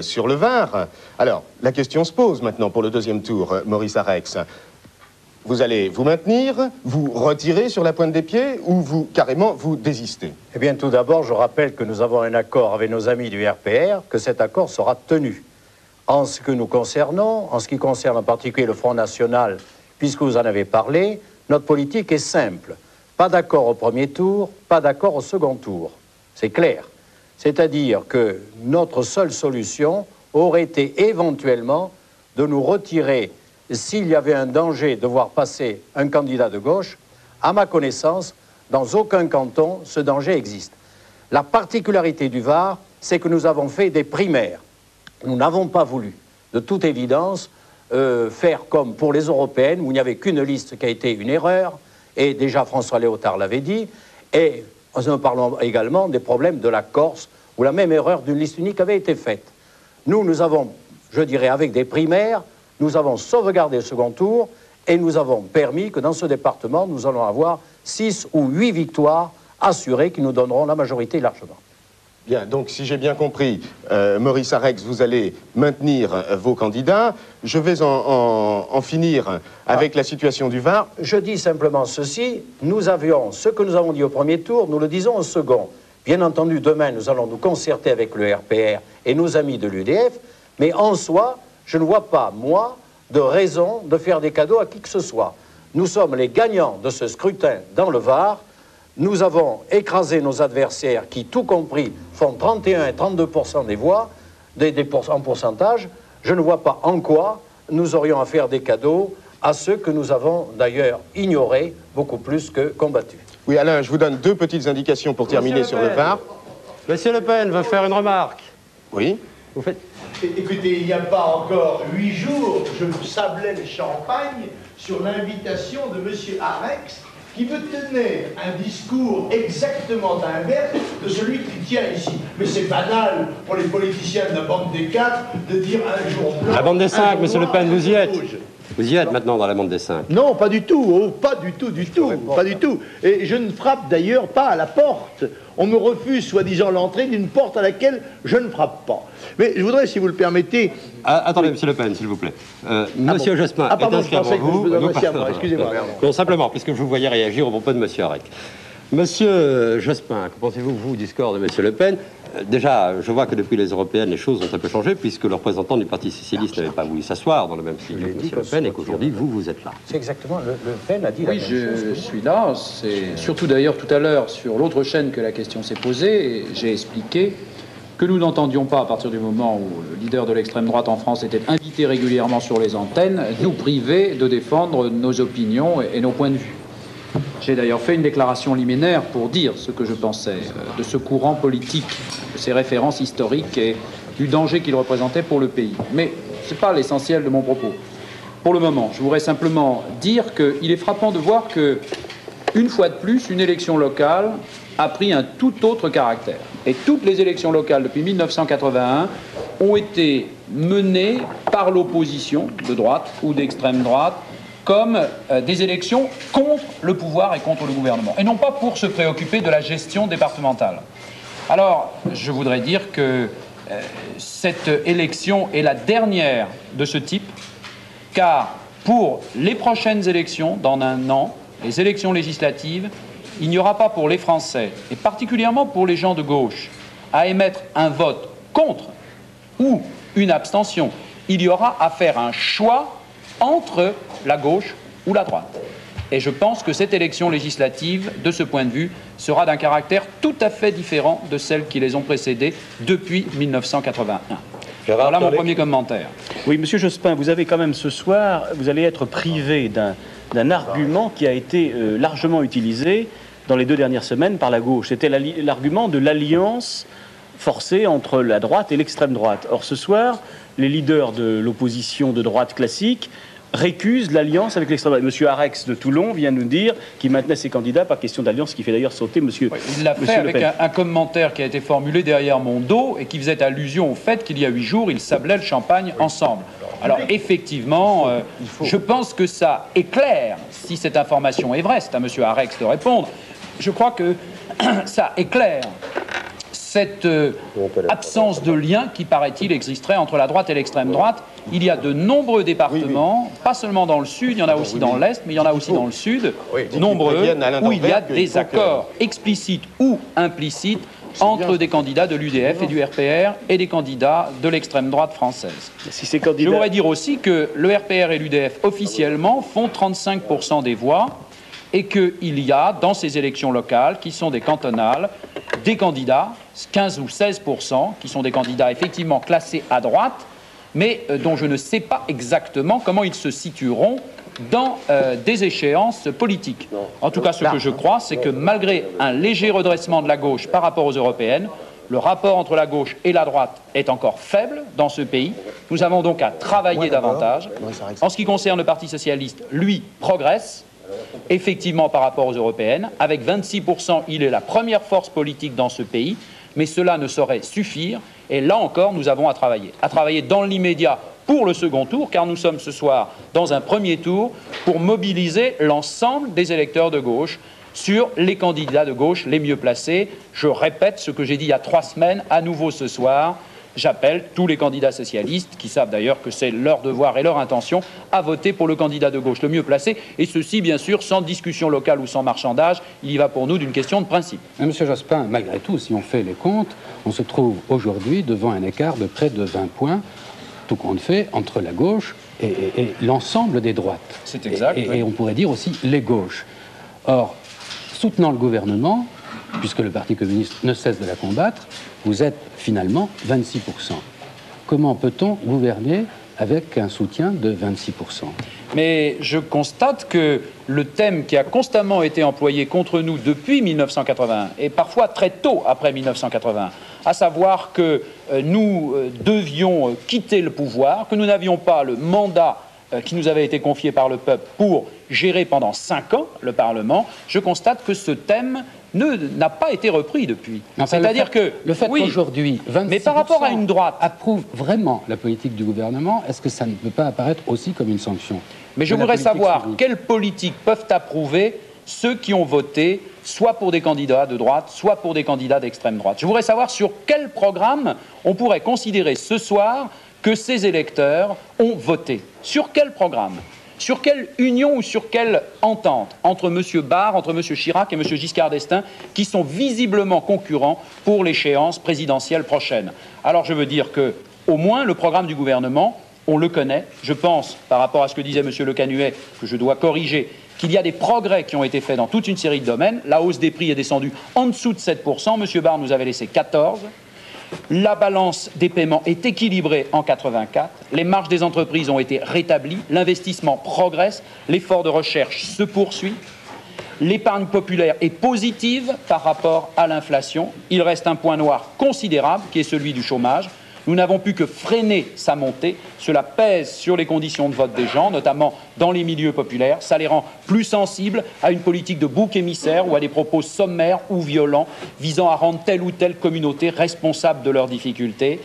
sur le Var. Alors, la question se pose maintenant pour le deuxième tour, Maurice Arex. Vous allez vous maintenir, vous retirer sur la pointe des pieds ou vous, carrément, vous désistez? Eh bien, tout d'abord, je rappelle que nous avons un accord avec nos amis du RPR, que cet accord sera tenu. En ce que nous concernons, en ce qui concerne en particulier le Front National, puisque vous en avez parlé, notre politique est simple. Pas d'accord au premier tour, pas d'accord au second tour. C'est clair. C'est-à-dire que notre seule solution aurait été éventuellement de nous retirer s'il y avait un danger de voir passer un candidat de gauche. À ma connaissance, dans aucun canton, ce danger existe. La particularité du Var, c'est que nous avons fait des primaires. Nous n'avons pas voulu, de toute évidence, faire comme pour les européennes, où il n'y avait qu'une liste qui a été une erreur, et déjà François Léotard l'avait dit, et nous parlons également des problèmes de la Corse, où la même erreur d'une liste unique avait été faite. Nous avons, je dirais, avec des primaires, nous avons sauvegardé le second tour, et nous avons permis que dans ce département, nous allons avoir 6 ou 8 victoires assurées qui nous donneront la majorité largement. Bien, donc si j'ai bien compris, Maurice Arex, vous allez maintenir vos candidats. Je vais en finir avec la situation du Var. Je dis simplement ceci, nous avions ce que nous avons dit au premier tour, nous le disons au second. Bien entendu, demain, nous allons nous concerter avec le RPR et nos amis de l'UDF, mais en soi, je ne vois pas, moi, de raison de faire des cadeaux à qui que ce soit. Nous sommes les gagnants de ce scrutin dans le Var. Nous avons écrasé nos adversaires qui, tout compris, font 31 et 32% des voix, en pourcentage. Je ne vois pas en quoi nous aurions à faire des cadeaux à ceux que nous avons d'ailleurs ignorés beaucoup plus que combattus. Oui, Alain, je vous donne 2 petites indications pour terminer sur le Var. Monsieur Le Pen veut faire une remarque. Oui. Vous faites... Écoutez, il n'y a pas encore 8 jours, je vous sablais le champagne sur l'invitation de monsieur Arex, qui veut tenir un discours exactement inverse de celui qu'il tient ici. Mais c'est banal pour les politiciens de la bande des 4 de dire un jour blanc. La bande des 5, monsieur Le Pen, vous y êtes. Vous y êtes maintenant dans la bande des 5. Non, pas du tout, oh, pas du tout, pas du tout. Et je ne frappe d'ailleurs pas à la porte. On me refuse soi-disant l'entrée d'une porte à laquelle je ne frappe pas. Mais je voudrais, si vous le permettez... attendez, monsieur Le Pen, s'il vous plaît. Monsieur Jospin est inscrit avant vous. Excusez-moi. Non, simplement, puisque je vous voyais réagir au propos de monsieur Arex. Monsieur Jospin, que pensez-vous, vous, du score de monsieur Le Pen? Déjà, je vois que depuis les européennes, les choses ont un peu changé, puisque le représentant du Parti socialiste n'avait pas voulu s'asseoir dans le même studio que monsieur Le Pen, et qu'aujourd'hui, vous êtes là. C'est exactement, Le Pen a dit oui, la même chose. Oui, je suis là. C'est surtout d'ailleurs tout à l'heure, sur l'autre chaîne que la question s'est posée, et j'ai expliqué que nous n'entendions pas, à partir du moment où le leader de l'extrême droite en France était invité régulièrement sur les antennes, nous priver de défendre nos opinions et nos points de vue. J'ai d'ailleurs fait une déclaration liminaire pour dire ce que je pensais de ce courant politique, de ses références historiques et du danger qu'il représentait pour le pays. Mais ce n'est pas l'essentiel de mon propos. Pour le moment, je voudrais simplement dire qu'il est frappant de voir que, une fois de plus, une élection locale a pris un tout autre caractère. Et toutes les élections locales depuis 1981 ont été menées par l'opposition de droite ou d'extrême droite comme des élections contre le pouvoir et contre le gouvernement, et non pas pour se préoccuper de la gestion départementale. Alors, je voudrais dire que cette élection est la dernière de ce type, car pour les prochaines élections, dans un an, les élections législatives, il n'y aura pas pour les Français, et particulièrement pour les gens de gauche, à émettre un vote contre ou une abstention. Il y aura à faire un choix entre la gauche ou la droite. Et je pense que cette élection législative, de ce point de vue, sera d'un caractère tout à fait différent de celles qui les ont précédées depuis 1981. Voilà mon premier commentaire. Oui, monsieur Jospin, vous avez quand même ce soir, vous allez être privé d'un argument qui a été largement utilisé dans les 2 dernières semaines par la gauche. C'était l'argument de l'alliance forcée entre la droite et l'extrême droite. Or, ce soir, les leaders de l'opposition de droite classique récuse l'alliance avec l'extrême droite. Monsieur Arex de Toulon vient nous dire qu'il maintenait ses candidats par question d'alliance, ce qui fait d'ailleurs sauter monsieur. Oui, il l'a fait avec un commentaire qui a été formulé derrière mon dos et qui faisait allusion au fait qu'il y a 8 jours, ils sablaient le champagne ensemble. Alors effectivement, je pense que ça éclaire, si cette information est vraie, c'est à monsieur Arex de répondre, je crois que ça éclaire cette absence de lien qui, paraît-il, existerait entre la droite et l'extrême droite. Il y a de nombreux départements, pas seulement dans le sud, il y en a aussi dans l'est, mais il y en a aussi dans le sud, nombreux, où il y a des accords explicites ou implicites entre des candidats de l'UDF et du RPR et des candidats de l'extrême droite française. Si ces candidats... Je voudrais dire aussi que le RPR et l'UDF, officiellement, font 35% des voix et qu'il y a, dans ces élections locales, qui sont des cantonales, des candidats, 15 ou 16%, qui sont des candidats effectivement classés à droite, mais dont je ne sais pas exactement comment ils se situeront dans des échéances politiques. En tout cas, ce que je crois, c'est que malgré un léger redressement de la gauche par rapport aux européennes, le rapport entre la gauche et la droite est encore faible dans ce pays. Nous avons donc à travailler davantage. En ce qui concerne le Parti socialiste, lui progresse, effectivement par rapport aux européennes. Avec 26%, il est la première force politique dans ce pays, mais cela ne saurait suffire. Et là encore, nous avons à travailler dans l'immédiat pour le second tour, car nous sommes ce soir dans un premier tour pour mobiliser l'ensemble des électeurs de gauche sur les candidats de gauche les mieux placés. Je répète ce que j'ai dit il y a 3 semaines, à nouveau ce soir. J'appelle tous les candidats socialistes, qui savent d'ailleurs que c'est leur devoir et leur intention, à voter pour le candidat de gauche le mieux placé, et ceci, bien sûr, sans discussion locale ou sans marchandage. Il y va pour nous d'une question de principe. Mais Monsieur Jospin, malgré tout, si on fait les comptes, on se trouve aujourd'hui devant un écart de près de 20 points, tout compte fait, entre la gauche et l'ensemble des droites. C'est exact. Et on pourrait dire aussi les gauches. Or, soutenant le gouvernement, puisque le Parti communiste ne cesse de la combattre, vous êtes finalement 26%. Comment peut-on gouverner avec un soutien de 26%? Mais je constate que le thème qui a constamment été employé contre nous depuis 1981, et parfois très tôt après 1981, à savoir que nous devions quitter le pouvoir, que nous n'avions pas le mandat qui nous avait été confié par le peuple pour gérer pendant 5 ans le Parlement, je constate que ce thème n'a pas été repris depuis. C'est-à-dire que le fait qu'aujourd'hui 26% mais par rapport à une droite approuve vraiment la politique du gouvernement, est-ce que ça ne peut pas apparaître aussi comme une sanction? Mais je voudrais savoir quelles politiques peuvent approuver ceux qui ont voté soit pour des candidats de droite, soit pour des candidats d'extrême droite. Je voudrais savoir sur quel programme on pourrait considérer ce soir que ces électeurs ont voté. Sur quel programme? Sur quelle union ou sur quelle entente entre M. Barre, entre M. Chirac et M. Giscard d'Estaing, qui sont visiblement concurrents pour l'échéance présidentielle prochaine? Alors je veux dire que, au moins, le programme du gouvernement, on le connaît. Je pense, par rapport à ce que disait M. Le Canuet, que je dois corriger, qu'il y a des progrès qui ont été faits dans toute une série de domaines. La hausse des prix est descendue en dessous de 7%. M. Barre nous avait laissé 14%. La balance des paiements est équilibrée en 84, les marges des entreprises ont été rétablies, l'investissement progresse, l'effort de recherche se poursuit, l'épargne populaire est positive par rapport à l'inflation, il reste un point noir considérable qui est celui du chômage. Nous n'avons pu que freiner sa montée. Cela pèse sur les conditions de vote des gens, notamment dans les milieux populaires. Ça les rend plus sensibles à une politique de bouc émissaire ou à des propos sommaires ou violents visant à rendre telle ou telle communauté responsable de leurs difficultés.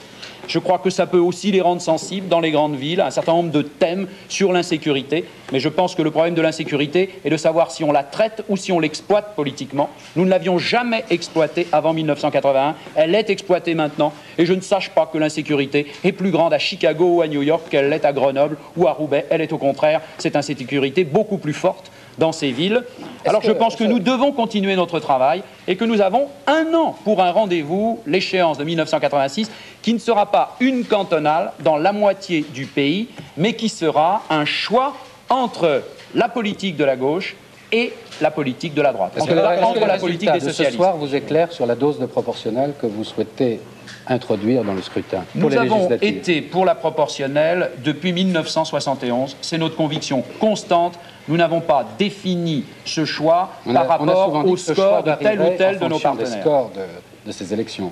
Je crois que ça peut aussi les rendre sensibles dans les grandes villes à un certain nombre de thèmes sur l'insécurité. Mais je pense que le problème de l'insécurité est de savoir si on la traite ou si on l'exploite politiquement. Nous ne l'avions jamais exploitée avant 1981. Elle est exploitée maintenant. Et je ne sache pas que l'insécurité est plus grande à Chicago ou à New York qu'elle l'est à Grenoble ou à Roubaix. Elle est au contraire cette insécurité beaucoup plus forte dans ces villes. Alors je pense que nous devons continuer notre travail et que nous avons 1 an pour un rendez-vous, l'échéance de 1986, qui ne sera pas une cantonale dans la moitié du pays, mais qui sera un choix entre la politique de la gauche et la politique de la droite. Entre la politique des socialistes. Ce soir vous éclaire sur la dose de proportionnelle que vous souhaitez introduire dans le scrutin pour les législatives. Nous avons été pour la proportionnelle depuis 1971. C'est notre conviction constante. Nous n'avons pas défini ce choix par rapport au score de tel ou tel de nos partenaires. Des scores de ces élections.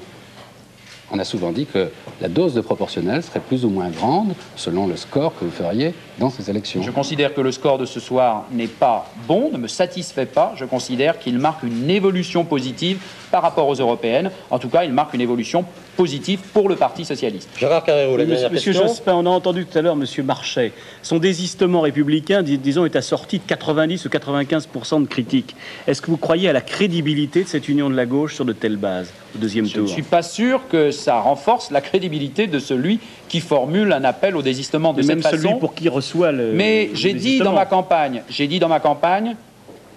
On a souvent dit que la dose de proportionnelle serait plus ou moins grande selon le score que vous feriez dans ces élections. Je considère que le score de ce soir n'est pas bon, ne me satisfait pas. Je considère qu'il marque une évolution positive par rapport aux européennes. En tout cas, il marque une évolution positive pour le Parti socialiste. Gérard Carrero, la dernière Monsieur question. Jospin, on a entendu tout à l'heure Monsieur Marchais. Son désistement républicain, disons, est assorti de 90 ou 95% de critiques. Est-ce que vous croyez à la crédibilité de cette union de la gauche sur de telles bases au deuxième tour? Je ne suis pas sûr que ça renforce la crédibilité de celui qui formule un appel au désistement de cette façon. Même celui pour qui reçoit le Mais j'ai dit dans ma campagne,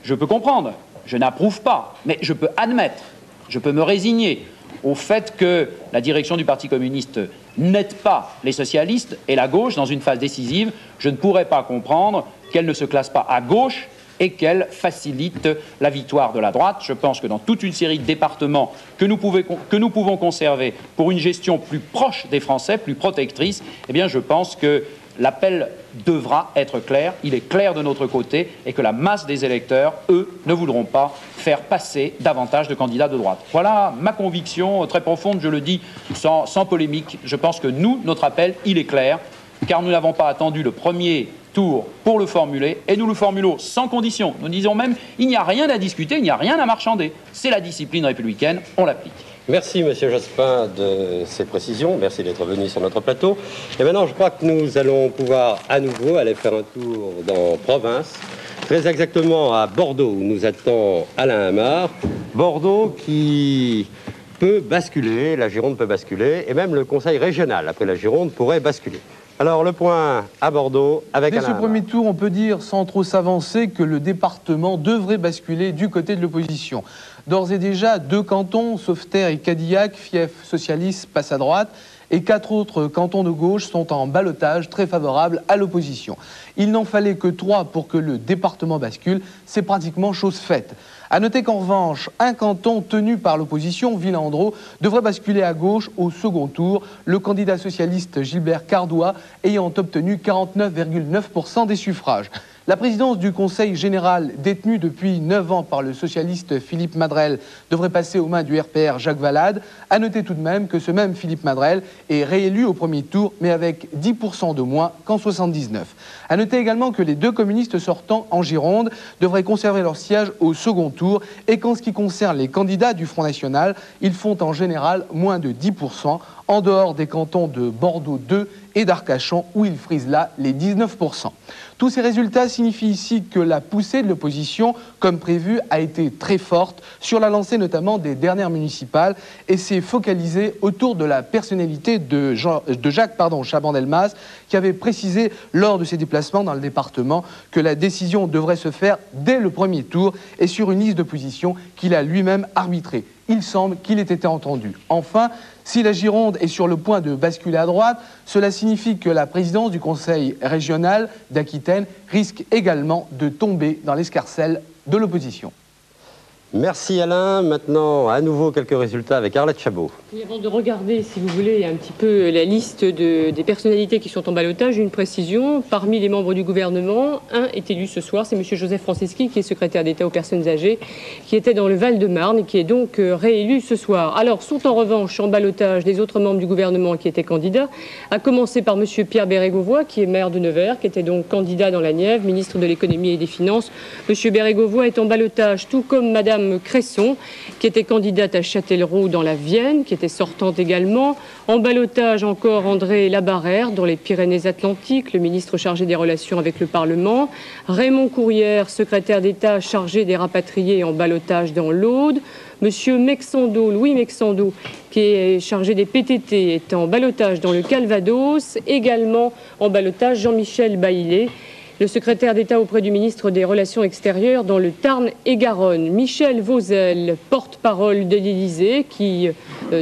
je peux comprendre, je n'approuve pas, mais je peux admettre, je peux me résigner au fait que la direction du Parti communiste n'aide pas les socialistes et la gauche dans une phase décisive. Je ne pourrais pas comprendre qu'elle ne se classe pas à gauche et qu'elle facilite la victoire de la droite. Je pense que dans toute une série de départements que nous pouvons conserver pour une gestion plus proche des Français, plus protectrice, eh bien je pense que l'appel devra être clair, il est clair de notre côté, et que la masse des électeurs, eux, ne voudront pas faire passer davantage de candidats de droite. Voilà ma conviction très profonde, je le dis sans polémique. Je pense que nous, notre appel, il est clair, car nous n'avons pas attendu le premier tour pour le formuler, et nous le formulons sans condition. Nous disons même, il n'y a rien à discuter, il n'y a rien à marchander. C'est la discipline républicaine, on l'applique. Merci, Monsieur Jospin, de ces précisions. Merci d'être venu sur notre plateau. Et maintenant, je crois que nous allons pouvoir à nouveau aller faire un tour dans province, très exactement à Bordeaux, où nous attend Alain Hamard. Bordeaux qui peut basculer, la Gironde peut basculer, et même le Conseil régional, après la Gironde, pourrait basculer. Alors, le point à Bordeaux avec Alain Hamard. Dès ce premier tour, on peut dire, sans trop s'avancer, que le département devrait basculer du côté de l'opposition. D'ores et déjà, 2 cantons, Sauveterre et Cadillac, fief socialiste, passent à droite, et 4 autres cantons de gauche sont en ballottage très favorable à l'opposition. Il n'en fallait que 3 pour que le département bascule, c'est pratiquement chose faite. A noter qu'en revanche, un canton tenu par l'opposition, Villandreau, devrait basculer à gauche au second tour, le candidat socialiste Gilbert Cardois ayant obtenu 49,9% des suffrages. La présidence du Conseil général, détenue depuis 9 ans par le socialiste Philippe Madrelle, devrait passer aux mains du RPR Jacques Valade. A noter tout de même que ce même Philippe Madrelle est réélu au premier tour, mais avec 10% de moins qu'en 79. A noter également que les 2 communistes sortants en Gironde devraient conserver leur siège au second tour, et qu'en ce qui concerne les candidats du Front National, ils font en général moins de 10%, en dehors des cantons de Bordeaux 2 et d'Arcachon, où ils frisent là les 19%. Tous ces résultats signifient ici que la poussée de l'opposition, comme prévu, a été très forte, sur la lancée notamment des dernières municipales, et s'est focalisée autour de la personnalité de Jacques Chaban-Delmas, qui avait précisé lors de ses déplacements dans le département que la décision devrait se faire dès le premier tour et sur une liste d'opposition qu'il a lui-même arbitrée. Il semble qu'il ait été entendu. Enfin, si la Gironde est sur le point de basculer à droite, cela signifie que la présidence du Conseil régional d'Aquitaine risque également de tomber dans l'escarcelle de l'opposition. Merci Alain. Maintenant, à nouveau, quelques résultats avec Arlette Chabot. Et avant de regarder, si vous voulez, un petit peu la liste des personnalités qui sont en ballottage, une précision. Parmi les membres du gouvernement, un est élu ce soir, c'est M. Joseph Franceschi, qui est secrétaire d'État aux personnes âgées, qui était dans le Val-de-Marne et qui est donc réélu ce soir. Alors, sont en revanche en ballottage les autres membres du gouvernement qui étaient candidats, à commencer par M. Pierre Bérégovoy, qui est maire de Nevers, qui était donc candidat dans la Nièvre, ministre de l'économie et des finances. M. Bérégovoy est en ballottage, tout comme Mme Cresson, qui était candidate à Châtellerault dans la Vienne, qui était sortante également. En ballottage encore André Labarrère dans les Pyrénées-Atlantiques, le ministre chargé des relations avec le Parlement. Raymond Courrière, secrétaire d'État chargé des rapatriés, en ballottage dans l'Aude. Monsieur Mexando, Louis Mexando, qui est chargé des PTT, est en ballottage dans le Calvados. Également en ballottage Jean-Michel Baillet, le secrétaire d'État auprès du ministre des Relations extérieures dans le Tarn-et-Garonne. Michel Vauzel, porte-parole de l'Élysée, qui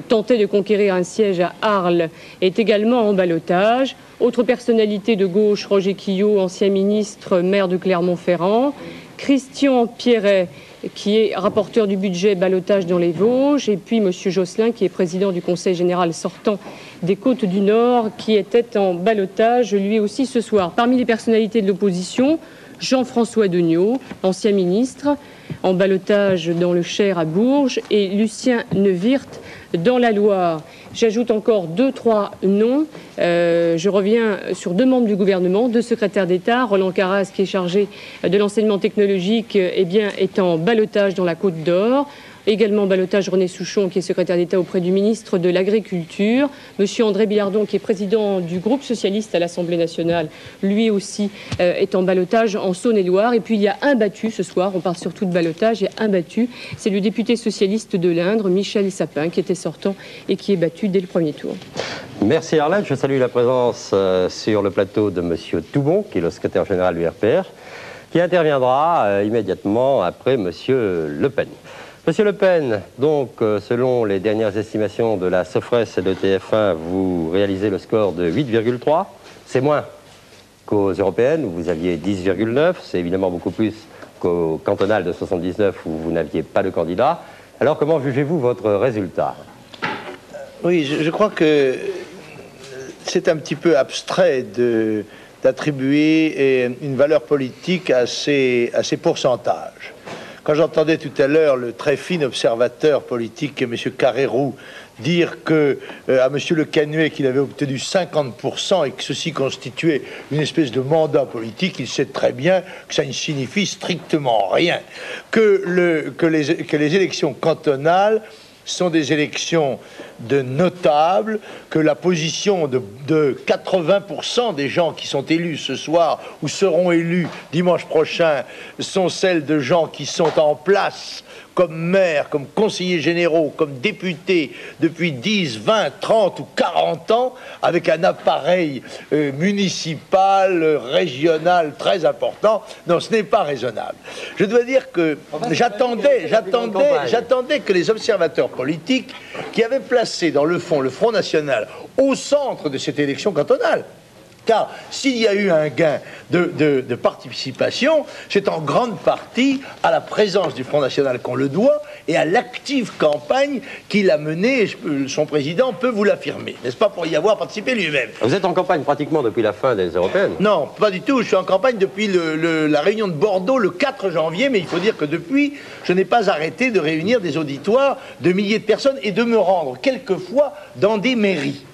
tentait de conquérir un siège à Arles, est également en ballottage. Autre personnalité de gauche, Roger Quillot, ancien ministre, maire de Clermont-Ferrand. Christian Pierret, qui est rapporteur du budget, ballottage dans les Vosges, et puis M. Josselin, qui est président du Conseil général sortant des Côtes du Nord, qui était en ballottage lui aussi ce soir. Parmi les personnalités de l'opposition, Jean-François Degnaud, ancien ministre, en ballottage dans le Cher à Bourges, et Lucien Neuwirth dans la Loire. J'ajoute encore 2-3 noms. Je reviens sur 2 membres du gouvernement, 2 secrétaires d'État. Roland Caras, qui est chargé de l'enseignement technologique, est en ballottage dans la Côte d'Or. Également ballottage René Souchon, qui est secrétaire d'État auprès du ministre de l'Agriculture. Monsieur André Bilardon, qui est président du groupe socialiste à l'Assemblée nationale, lui aussi est en ballottage en Saône-et-Loire. Et puis il y a un battu ce soir, on parle surtout de ballottage, il y a un battu, c'est le député socialiste de l'Indre, Michel Sapin, qui était sortant et qui est battu dès le premier tour. Merci Arlette, je salue la présence sur le plateau de monsieur Toubon, qui est le secrétaire général du RPR, qui interviendra immédiatement après monsieur Le Pen. Monsieur Le Pen, donc, selon les dernières estimations de la Sofres et de TF1, vous réalisez le score de 8,3. C'est moins qu'aux européennes, où vous aviez 10,9. C'est évidemment beaucoup plus qu'au cantonal de 79, où vous n'aviez pas de candidat. Alors, comment jugez-vous votre résultat? Oui, je crois que c'est un petit peu abstrait d'attribuer une valeur politique à ces pourcentages. Quand j'entendais tout à l'heure le très fin observateur politique, M. Carrérou, dire à M. Le Canuet qu'il avait obtenu 50% et que ceci constituait une espèce de mandat politique, il sait très bien que ça ne signifie strictement rien. Que les élections cantonales sont des élections de notables, que la position de 80% des gens qui sont élus ce soir ou seront élus dimanche prochain sont celles de gens qui sont en place comme maires, comme conseillers généraux, comme députés depuis 10, 20, 30 ou 40 ans, avec un appareil municipal, régional très important. Non, ce n'est pas raisonnable. Je dois dire que j'attendais que les observateurs politiques qui avaient placé dans le fond le Front National au centre de cette élection cantonale, car s'il y a eu un gain de participation, c'est en grande partie à la présence du Front National qu'on le doit et à l'active campagne qu'il a menée. Son président peut vous l'affirmer, n'est-ce pas, pour y avoir participé lui-même. Vous êtes en campagne pratiquement depuis la fin des européennes? Non, pas du tout. Je suis en campagne depuis la réunion de Bordeaux le 4 janvier, mais il faut dire que depuis, je n'ai pas arrêté de réunir des auditoires de milliers de personnes et de me rendre quelquefois dans des mairies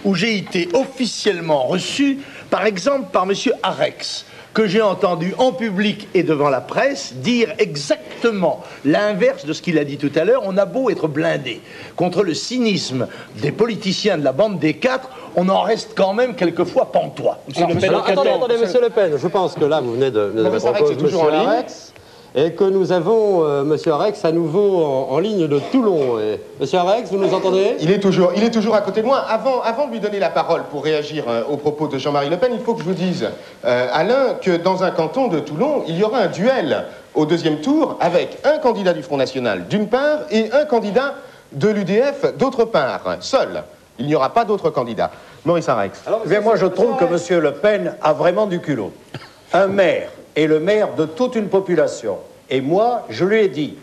où j'ai été officiellement reçu, par exemple, par M. Arex, que j'ai entendu en public et devant la presse dire exactement l'inverse de ce qu'il a dit tout à l'heure. On a beau être blindé contre le cynisme des politiciens de la bande des 4, on en reste quand même quelquefois pantois. Attendez, Monsieur Le Pen, je pense que là, vous venez de répondre toujours en ligne. Et que nous avons Monsieur Arex à nouveau en ligne de Toulon. Et, Monsieur Arex, vous nous entendez? Il est toujours à côté de moi. Avant de lui donner la parole pour réagir aux propos de Jean-Marie Le Pen, il faut que je vous dise, Alain, que dans un canton de Toulon, il y aura un duel au deuxième tour avec un candidat du Front National d'une part et un candidat de l'UDF d'autre part. Seul. Il n'y aura pas d'autres candidats. Maurice Arex. Moi, je trouve que M. Le Pen a vraiment du culot. Un maire est le maire de toute une population. Et moi, je lui ai dit,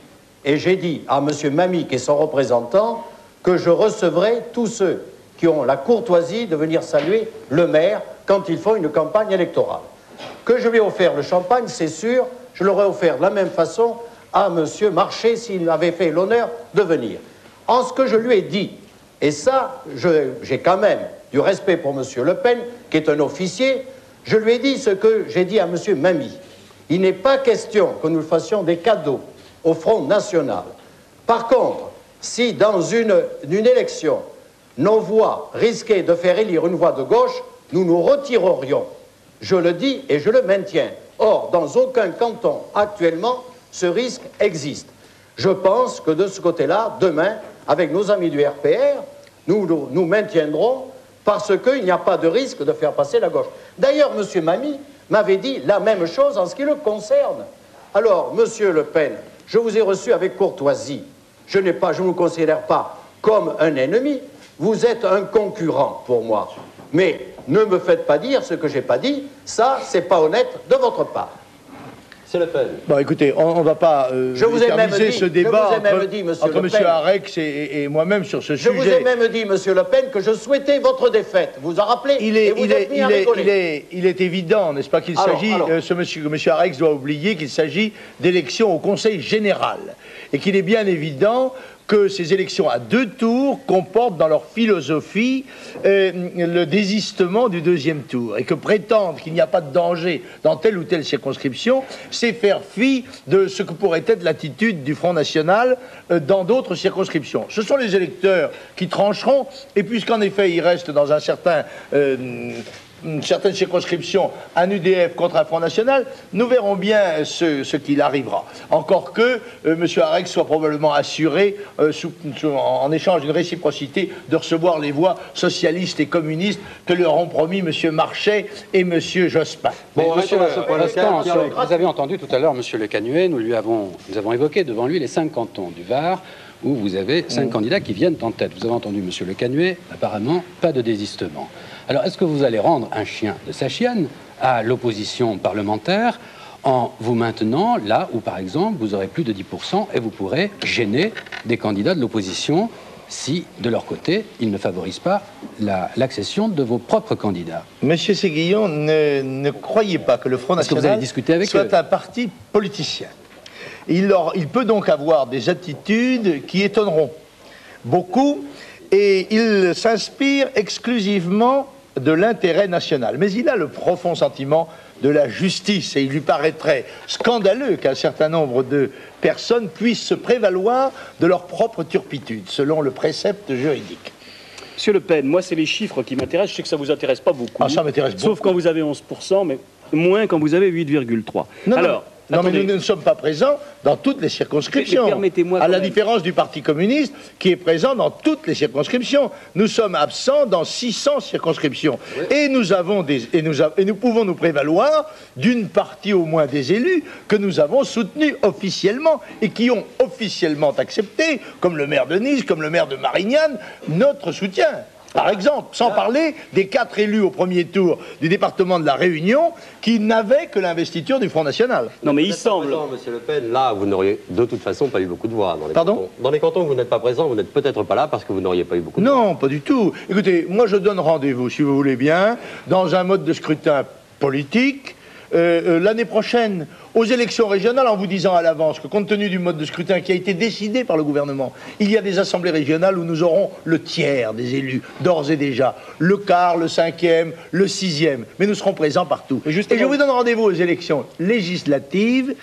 et j'ai dit à M. Mamie, qui est son représentant, que je recevrai tous ceux qui ont la courtoisie de venir saluer le maire quand ils font une campagne électorale. Que je lui ai offert le champagne, c'est sûr, je l'aurais offert de la même façon à M. Marché s'il avait fait l'honneur de venir. En ce que je lui ai dit, et ça, j'ai quand même du respect pour M. Le Pen, qui est un officier, je lui ai dit ce que j'ai dit à M. Mamie. Il n'est pas question que nous fassions des cadeaux au Front National. Par contre, si dans une élection, nos voix risquaient de faire élire une voix de gauche, nous nous retirerions. Je le dis et je le maintiens. Or, dans aucun canton actuellement, ce risque existe. Je pense que de ce côté-là, demain, avec nos amis du RPR, nous maintiendrons parce qu'il n'y a pas de risque de faire passer la gauche. D'ailleurs, M. Mamie m'avait dit la même chose en ce qui le concerne. Alors, M. Le Pen, je vous ai reçu avec courtoisie. Je ne vous considère pas comme un ennemi. Vous êtes un concurrent pour moi. Mais ne me faites pas dire ce que je n'ai pas dit. Ça, c'est pas honnête de votre part. Monsieur Le Pen. Bon, écoutez, on ne va pas éterniser ce débat entre M. Arex et moi-même sur ce sujet. Je vous ai même dit, Monsieur Le Pen, que je souhaitais votre défaite. Vous en rappelez? Il est évident, n'est-ce pas, qu'il s'agit, M. Arex doit oublier qu'il s'agit d'élections au Conseil général. Et qu'il est bien évident que ces élections à 2 tours comportent dans leur philosophie le désistement du 2e tour, et que prétendre qu'il n'y a pas de danger dans telle ou telle circonscription, c'est faire fi de ce que pourrait être l'attitude du Front National dans d'autres circonscriptions. Ce sont les électeurs qui trancheront, et puisqu'en effet il reste dans un certain... une certaine circonscription, un UDF contre un Front National, nous verrons bien ce qu'il arrivera. Encore que M. Arex soit probablement assuré, en échange d'une réciprocité, de recevoir les voix socialistes et communistes que leur ont promis M. Marchais et M. Jospin. Bon, monsieur, vous avez entendu tout à l'heure M. Le Canuet, nous avons évoqué devant lui les 5 cantons du Var, où vous avez 5 candidats qui viennent en tête. Vous avez entendu M. Le Canuet, apparemment, pas de désistement. Alors, est-ce que vous allez rendre un chien de sa chienne à l'opposition parlementaire en vous maintenant là où, par exemple, vous aurez plus de 10% et vous pourrez gêner des candidats de l'opposition si, de leur côté, ils ne favorisent pas l'accession de vos propres candidats? Monsieur Séguillon, ne croyez pas que le Front National soit un parti politicien. Il peut donc avoir des attitudes qui étonneront beaucoup, et il s'inspire exclusivement de l'intérêt national. Mais il a le profond sentiment de la justice, et il lui paraîtrait scandaleux qu'un certain nombre de personnes puissent se prévaloir de leur propre turpitude, selon le précepte juridique. Monsieur Le Pen, moi c'est les chiffres qui m'intéressent, je sais que ça ne vous intéresse pas beaucoup. Ah, ça m'intéresse beaucoup. Sauf quand vous avez 11%, mais moins quand vous avez 8,3%. Alors, non, mais nous ne sommes pas présents dans toutes les circonscriptions. À la différence du Parti communiste, qui est présent dans toutes les circonscriptions. Nous sommes absents dans 600 circonscriptions. Oui. Et nous pouvons nous prévaloir d'une partie au moins des élus que nous avons soutenus officiellement et qui ont officiellement accepté, comme le maire de Nice, comme le maire de Marignane, notre soutien. Par exemple, sans parler des 4 élus au premier tour du département de la Réunion qui n'avaient que l'investiture du Front National. Non, mais il semble... Monsieur Le Pen, là, vous n'auriez de toute façon pas eu beaucoup de voix. Dans les cantons où vous n'êtes pas présent, vous n'êtes peut-être pas là parce que vous n'auriez pas eu beaucoup de voix. Non, pas du tout. Écoutez, moi je donne rendez-vous, si vous voulez bien, dans un mode de scrutin politique, l'année prochaine, aux élections régionales, en vous disant à l'avance que compte tenu du mode de scrutin qui a été décidé par le gouvernement, il y a des assemblées régionales où nous aurons le tiers des élus, d'ores et déjà, le quart, le 5e, le 6e, mais nous serons présents partout. Et je vous donne rendez-vous aux élections législatives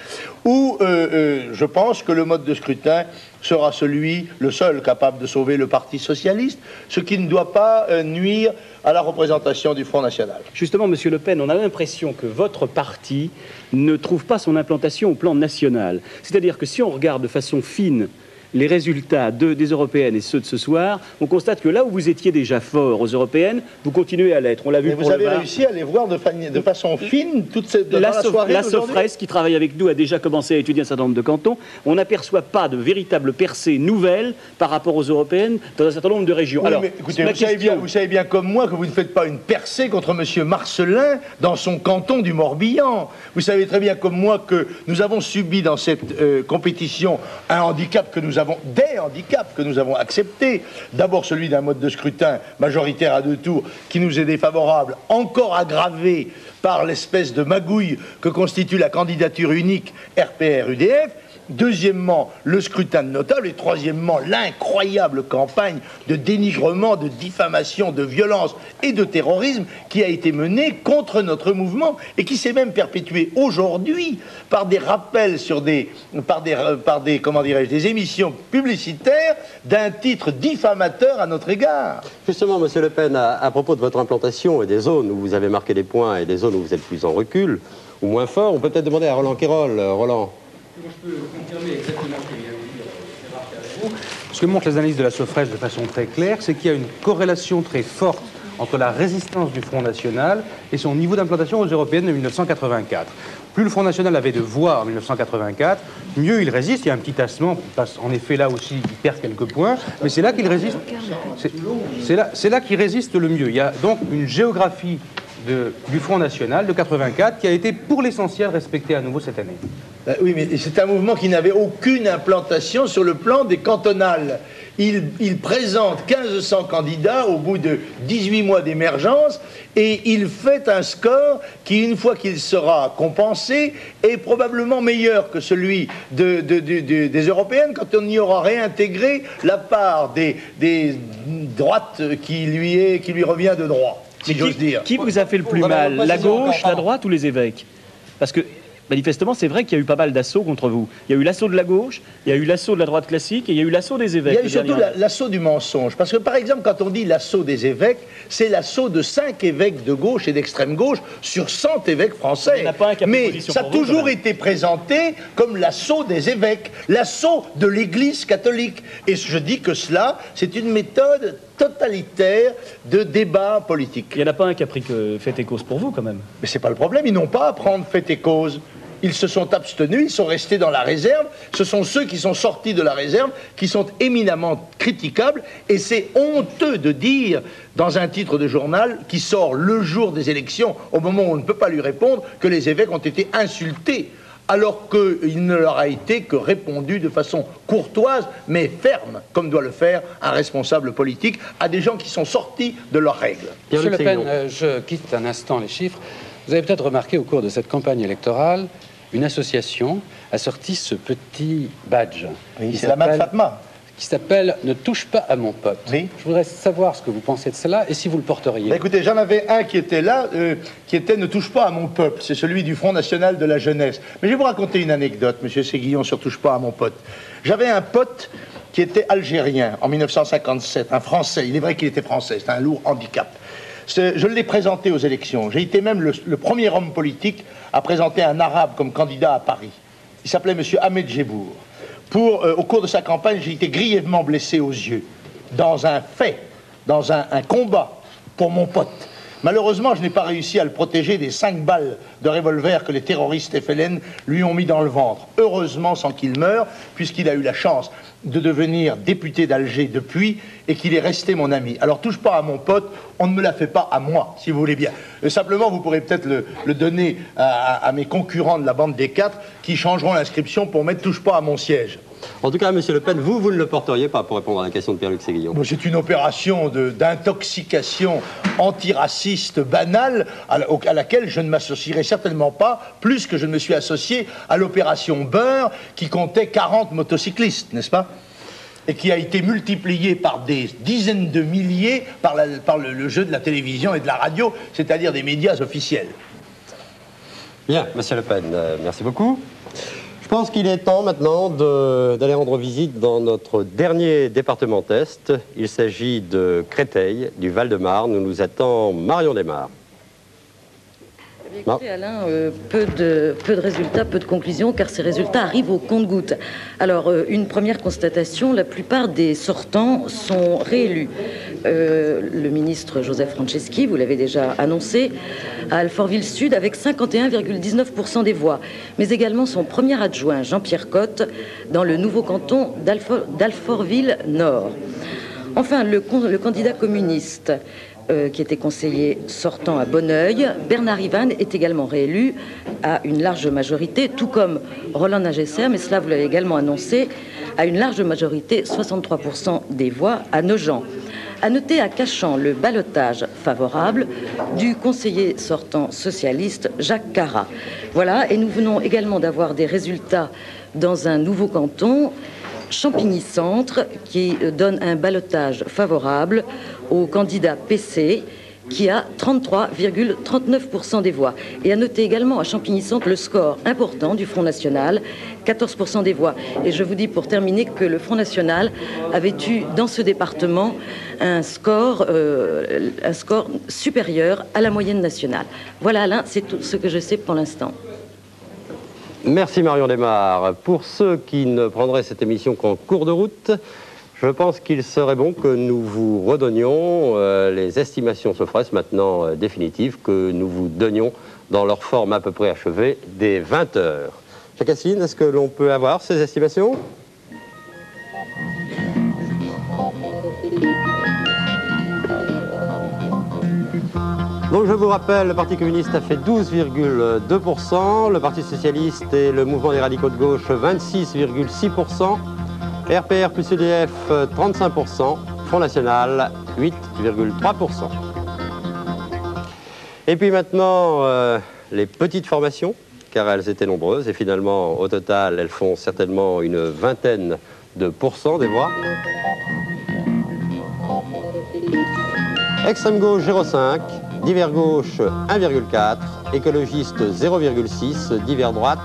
où je pense que le mode de scrutin sera le seul capable de sauver le Parti socialiste, ce qui ne doit pas nuire à la représentation du Front National. Justement, Monsieur Le Pen, on a l'impression que votre parti ne trouve pas son implantation au plan national. C'est-à-dire que si on regarde de façon fine les résultats des européennes et ceux de ce soir, on constate que là où vous étiez déjà fort aux européennes, vous continuez à l'être. On l'a vu pour le Var. Vous avez réussi à les voir de façon fine dans la soirée. La Sofres, qui travaille avec nous, a déjà commencé à étudier un certain nombre de cantons. On n'aperçoit pas de véritable percée nouvelle par rapport aux européennes dans un certain nombre de régions. Oui, alors, mais écoutez, vous savez bien comme moi que vous ne faites pas une percée contre M. Marcellin dans son canton du Morbihan. Vous savez très bien comme moi que nous avons subi dans cette compétition des handicaps que nous avons acceptés. D'abord celui d'un mode de scrutin majoritaire à 2 tours qui nous est défavorable, encore aggravé par l'espèce de magouille que constitue la candidature unique RPR-UDF. Deuxièmement, le scrutin de notables. Et troisièmement, l'incroyable campagne de dénigrement, de diffamation, de violence et de terrorisme qui a été menée contre notre mouvement et qui s'est même perpétuée aujourd'hui par des rappels par des émissions publicitaires d'un titre diffamateur à notre égard. Justement, Monsieur Le Pen, à propos de votre implantation et des zones où vous avez marqué des points et des zones où vous êtes plus en recul ou moins fort, on peut peut-être demander à Roland Quérol. Roland. Je peux confirmer exactement ce que vient de dire Gérard Carrérou. Ce que montrent les analyses de la Sofres de façon très claire, c'est qu'il y a une corrélation très forte entre la résistance du Front National et son niveau d'implantation aux européennes de 1984. Plus le Front National avait de voix en 1984, mieux il résiste. Il y a un petit tassement, en effet là aussi il perd quelques points, mais c'est là qu'il résiste. C'est là qu'il résiste le mieux. Il y a donc une géographie du Front National de 84 qui a été pour l'essentiel respecté à nouveau cette année. Oui, mais c'est un mouvement qui n'avait aucune implantation sur le plan des cantonales. Il présente 1500 candidats au bout de 18 mois d'émergence et il fait un score qui, une fois qu'il sera compensé, est probablement meilleur que celui des européennes quand on y aura réintégré la part des droites qui lui revient de droit, si j'ose dire. Qui vous a fait le plus mal, la gauche, la droite ou les évêques? Parce que manifestement, c'est vrai qu'il y a eu pas mal d'assauts contre vous. Il y a eu l'assaut de la gauche, il y a eu l'assaut de la droite classique et il y a eu l'assaut des évêques. Il y a eu surtout l'assaut du mensonge. Parce que, par exemple, quand on dit l'assaut des évêques, c'est l'assaut de 5 évêques de gauche et d'extrême gauche sur 100 évêques français. Mais ça a toujours été présenté comme l'assaut des évêques, l'assaut de l'Église catholique. Et je dis que cela, c'est une méthode totalitaire de débat politique. Il n'y en a pas un qui a pris que fait et cause pour vous, quand même. Mais c'est pas le problème, ils n'ont pas à prendre fait et cause. Ils se sont abstenus, ils sont restés dans la réserve. Ce sont ceux qui sont sortis de la réserve qui sont éminemment critiquables. Et c'est honteux de dire, dans un titre de journal qui sort le jour des élections, au moment où on ne peut pas lui répondre, que les évêques ont été insultés, alors qu'il ne leur a été que répondu de façon courtoise, mais ferme, comme doit le faire un responsable politique, à des gens qui sont sortis de leurs règles. Monsieur Le Pen, je quitte un instant les chiffres. Vous avez peut-être remarqué au cours de cette campagne électorale, une association a sorti ce petit badge. Oui, c'est la Mat Fatma. Qui s'appelle « Ne touche pas à mon pote ». Oui. Je voudrais savoir ce que vous pensez de cela et si vous le porteriez. Bah écoutez, j'en avais un qui était là, qui était « Ne touche pas à mon peuple ». C'est celui du Front National de la Jeunesse. Mais je vais vous raconter une anecdote, monsieur Séguillon, sur « Touche pas à mon pote ». J'avais un pote qui était algérien en 1957, un Français. Il est vrai qu'il était français, c'est un lourd handicap. Je l'ai présenté aux élections. J'ai été même le premier homme politique à présenter un arabe comme candidat à Paris. Il s'appelait monsieur Ahmed Djebour. Au cours de sa campagne, j'ai été grièvement blessé aux yeux, dans un combat pour mon pote. Malheureusement, je n'ai pas réussi à le protéger des 5 balles de revolver que les terroristes FLN lui ont mis dans le ventre. Heureusement, sans qu'il meure, puisqu'il a eu la chance de devenir député d'Alger depuis et qu'il est resté mon ami. Alors, touche pas à mon pote, on ne me la fait pas à moi, si vous voulez bien. Simplement, vous pourrez peut-être le donner à mes concurrents de la bande des 4 qui changeront l'inscription pour mettre touche pas à mon siège. En tout cas, monsieur Le Pen, vous ne le porteriez pas pour répondre à la question de Pierre-Luc Séguillon. Bon, c'est une opération d'intoxication antiraciste banale à laquelle je ne m'associerai certainement pas, plus que je ne me suis associé à l'opération Beurre qui comptait 40 motocyclistes, n'est-ce pas? Et qui a été multiplié par des dizaines de milliers par le jeu de la télévision et de la radio, c'est-à-dire des médias officiels. Bien, monsieur Le Pen, merci beaucoup. Je pense qu'il est temps maintenant d'aller rendre visite dans notre dernier département test. Il s'agit de Créteil, du Val-de-Marne, où nous attend Marion Desmarres. Écoutez, Alain, peu de résultats, peu de conclusions, car ces résultats arrivent au compte-gouttes. Alors, une première constatation, la plupart des sortants sont réélus. Le ministre Joseph Franceschi, vous l'avez déjà annoncé, à Alfortville-Sud avec 51,19% des voix, mais également son premier adjoint, Jean-Pierre Cotte, dans le nouveau canton d'Alfortville-Nord. Enfin, le candidat communiste qui était conseiller sortant à Bonneuil, Bernard Ivan, est également réélu à une large majorité, tout comme Roland Nagesser, mais cela vous l'avez également annoncé, à une large majorité, 63% des voix à Nogent. À noter à Cachan le ballottage favorable du conseiller sortant socialiste Jacques Carat. Voilà, et nous venons également d'avoir des résultats dans un nouveau canton, Champigny-Centre, qui donne un ballottage favorable au candidat PC, qui a 33,39% des voix. Et à noter également à Champigny-Centre le score important du Front National, 14% des voix. Et je vous dis pour terminer que le Front National avait eu dans ce département un score supérieur à la moyenne nationale. Voilà Alain, c'est tout ce que je sais pour l'instant. Merci Marion Desmarres. Pour ceux qui ne prendraient cette émission qu'en cours de route, je pense qu'il serait bon que nous vous redonnions les estimations Sofres maintenant définitives que nous vous donnions dans leur forme à peu près achevée des 20 heures. Jacques Asselineau, est-ce que l'on peut avoir ces estimations ? Donc je vous rappelle, le Parti communiste a fait 12,2%, le Parti socialiste et le mouvement des radicaux de gauche 26,6%, RPR plus EDF 35%, Front National 8,3%. Et puis maintenant, les petites formations, car elles étaient nombreuses, et finalement, au total, elles font certainement une vingtaine de pourcents des voix. Extrême gauche 0,5, divers gauche 1,4, écologiste 0,6, divers droite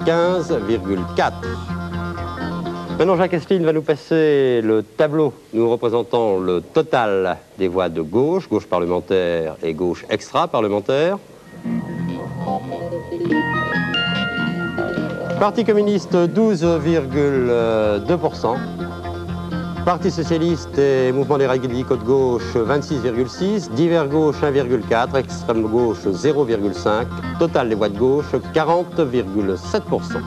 15,4. Maintenant, Jacques Asselineau va nous passer le tableau nous représentant le total des voix de gauche, gauche parlementaire et gauche extra-parlementaire. Parti communiste 12,2%. Parti socialiste et mouvement des radicaux de gauche 26,6%. Divers gauche 1,4%. Extrême gauche 0,5%. Total des voix de gauche 40,7%.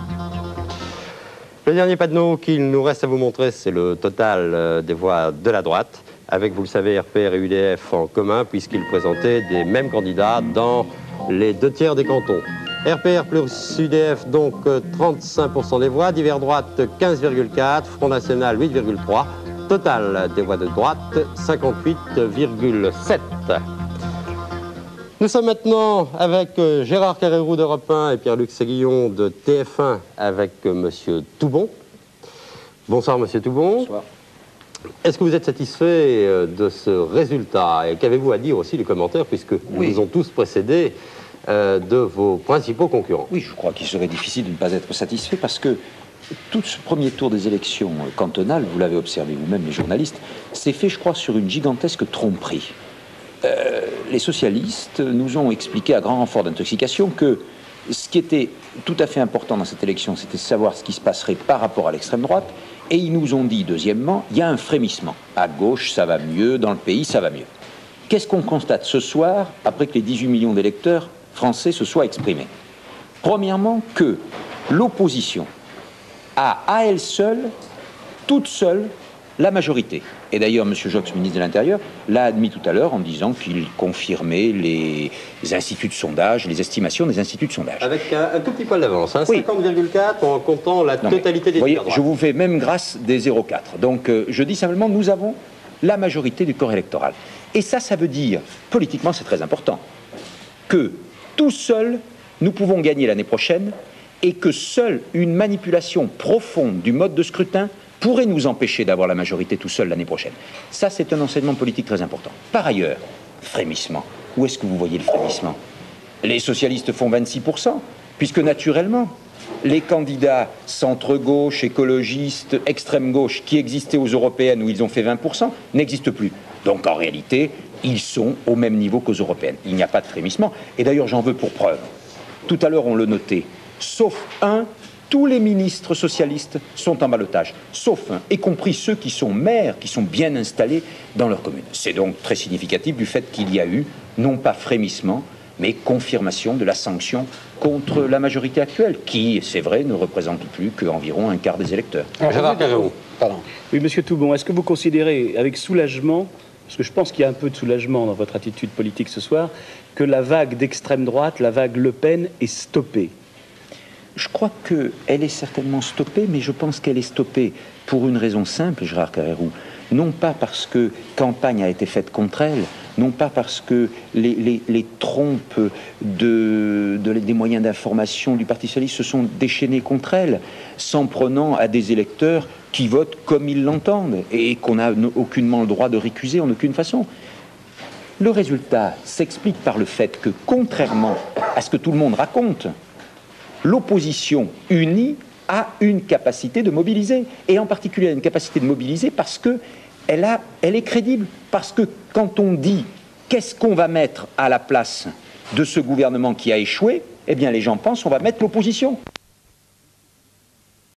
Le dernier panneau qu'il nous reste à vous montrer, c'est le total des voix de la droite, avec, vous le savez, RPR et UDF en commun, puisqu'ils présentaient des mêmes candidats dans les 2/3 des cantons. RPR plus UDF, donc 35% des voix, divers droite 15,4%, Front National 8,3%, total des voix de droite 58,7%. Nous sommes maintenant avec Gérard Carrérou d'Europe 1 et Pierre-Luc Séguillon de TF1 avec Monsieur Toubon. Bonsoir Monsieur Toubon. Bonsoir. Est-ce que vous êtes satisfait de ce résultat? Et qu'avez-vous à dire aussi les commentaires, puisque nous ont tous précédé de vos principaux concurrents? Oui, je crois qu'il serait difficile de ne pas être satisfait parce que tout ce premier tour des élections cantonales, vous l'avez observé vous-même les journalistes, s'est fait, je crois, sur une gigantesque tromperie. Les socialistes nous ont expliqué à grand renfort d'intoxication que ce qui était tout à fait important dans cette élection, c'était de savoir ce qui se passerait par rapport à l'extrême droite. Et ils nous ont dit, deuxièmement, il y a un frémissement. À gauche, ça va mieux, dans le pays, ça va mieux. Qu'est-ce qu'on constate ce soir, après que les 18 millions d'électeurs français se soient exprimés? Premièrement, que l'opposition a à elle seule, toute seule, la majorité. Et d'ailleurs, M. Joxe, ministre de l'Intérieur, l'a admis tout à l'heure en disant qu'il confirmait les instituts de sondage, les estimations des instituts de sondage. Avec un tout petit poil d'avance, hein, oui. 50,4 en comptant la totalité des voyez, je vous fais même grâce des 0,4. Donc je dis simplement, nous avons la majorité du corps électoral. Et ça veut dire, politiquement c'est très important, que tout seul, nous pouvons gagner l'année prochaine et que seule une manipulation profonde du mode de scrutin pourrait nous empêcher d'avoir la majorité tout seul l'année prochaine. Ça, c'est un enseignement politique très important. Par ailleurs, frémissement. Où est-ce que vous voyez le frémissement? Les socialistes font 26%, puisque naturellement, les candidats centre-gauche, écologistes, extrême-gauche, qui existaient aux européennes où ils ont fait 20%, n'existent plus. Donc en réalité, ils sont au même niveau qu'aux européennes. Il n'y a pas de frémissement. Et d'ailleurs, j'en veux pour preuve. Tout à l'heure, on le notait. Sauf un, tous les ministres socialistes sont en ballottage, sauf un, y compris ceux qui sont maires, qui sont bien installés dans leur commune. C'est donc très significatif du fait qu'il y a eu, non pas frémissement, mais confirmation de la sanction contre la majorité actuelle, qui, c'est vrai, ne représente plus qu'environ un quart des électeurs. Pardon. Oui, Monsieur Toubon, est-ce que vous considérez avec soulagement, parce que je pense qu'il y a un peu de soulagement dans votre attitude politique ce soir, que la vague d'extrême droite, la vague Le Pen, est stoppée? Je crois qu'elle est certainement stoppée, mais je pense qu'elle est stoppée pour une raison simple, Gérard Carrérou. Non pas parce que campagne a été faite contre elle, non pas parce que les trompes des moyens d'information du Parti socialiste se sont déchaînées contre elle, s'en prenant à des électeurs qui votent comme ils l'entendent et qu'on n'a aucunement le droit de récuser en aucune façon. Le résultat s'explique par le fait que, contrairement à ce que tout le monde raconte, l'opposition unie a une capacité de mobiliser, et en particulier une capacité de mobiliser parce qu'elle est crédible, parce que quand on dit qu'est-ce qu'on va mettre à la place de ce gouvernement qui a échoué, eh bien les gens pensent on va mettre l'opposition.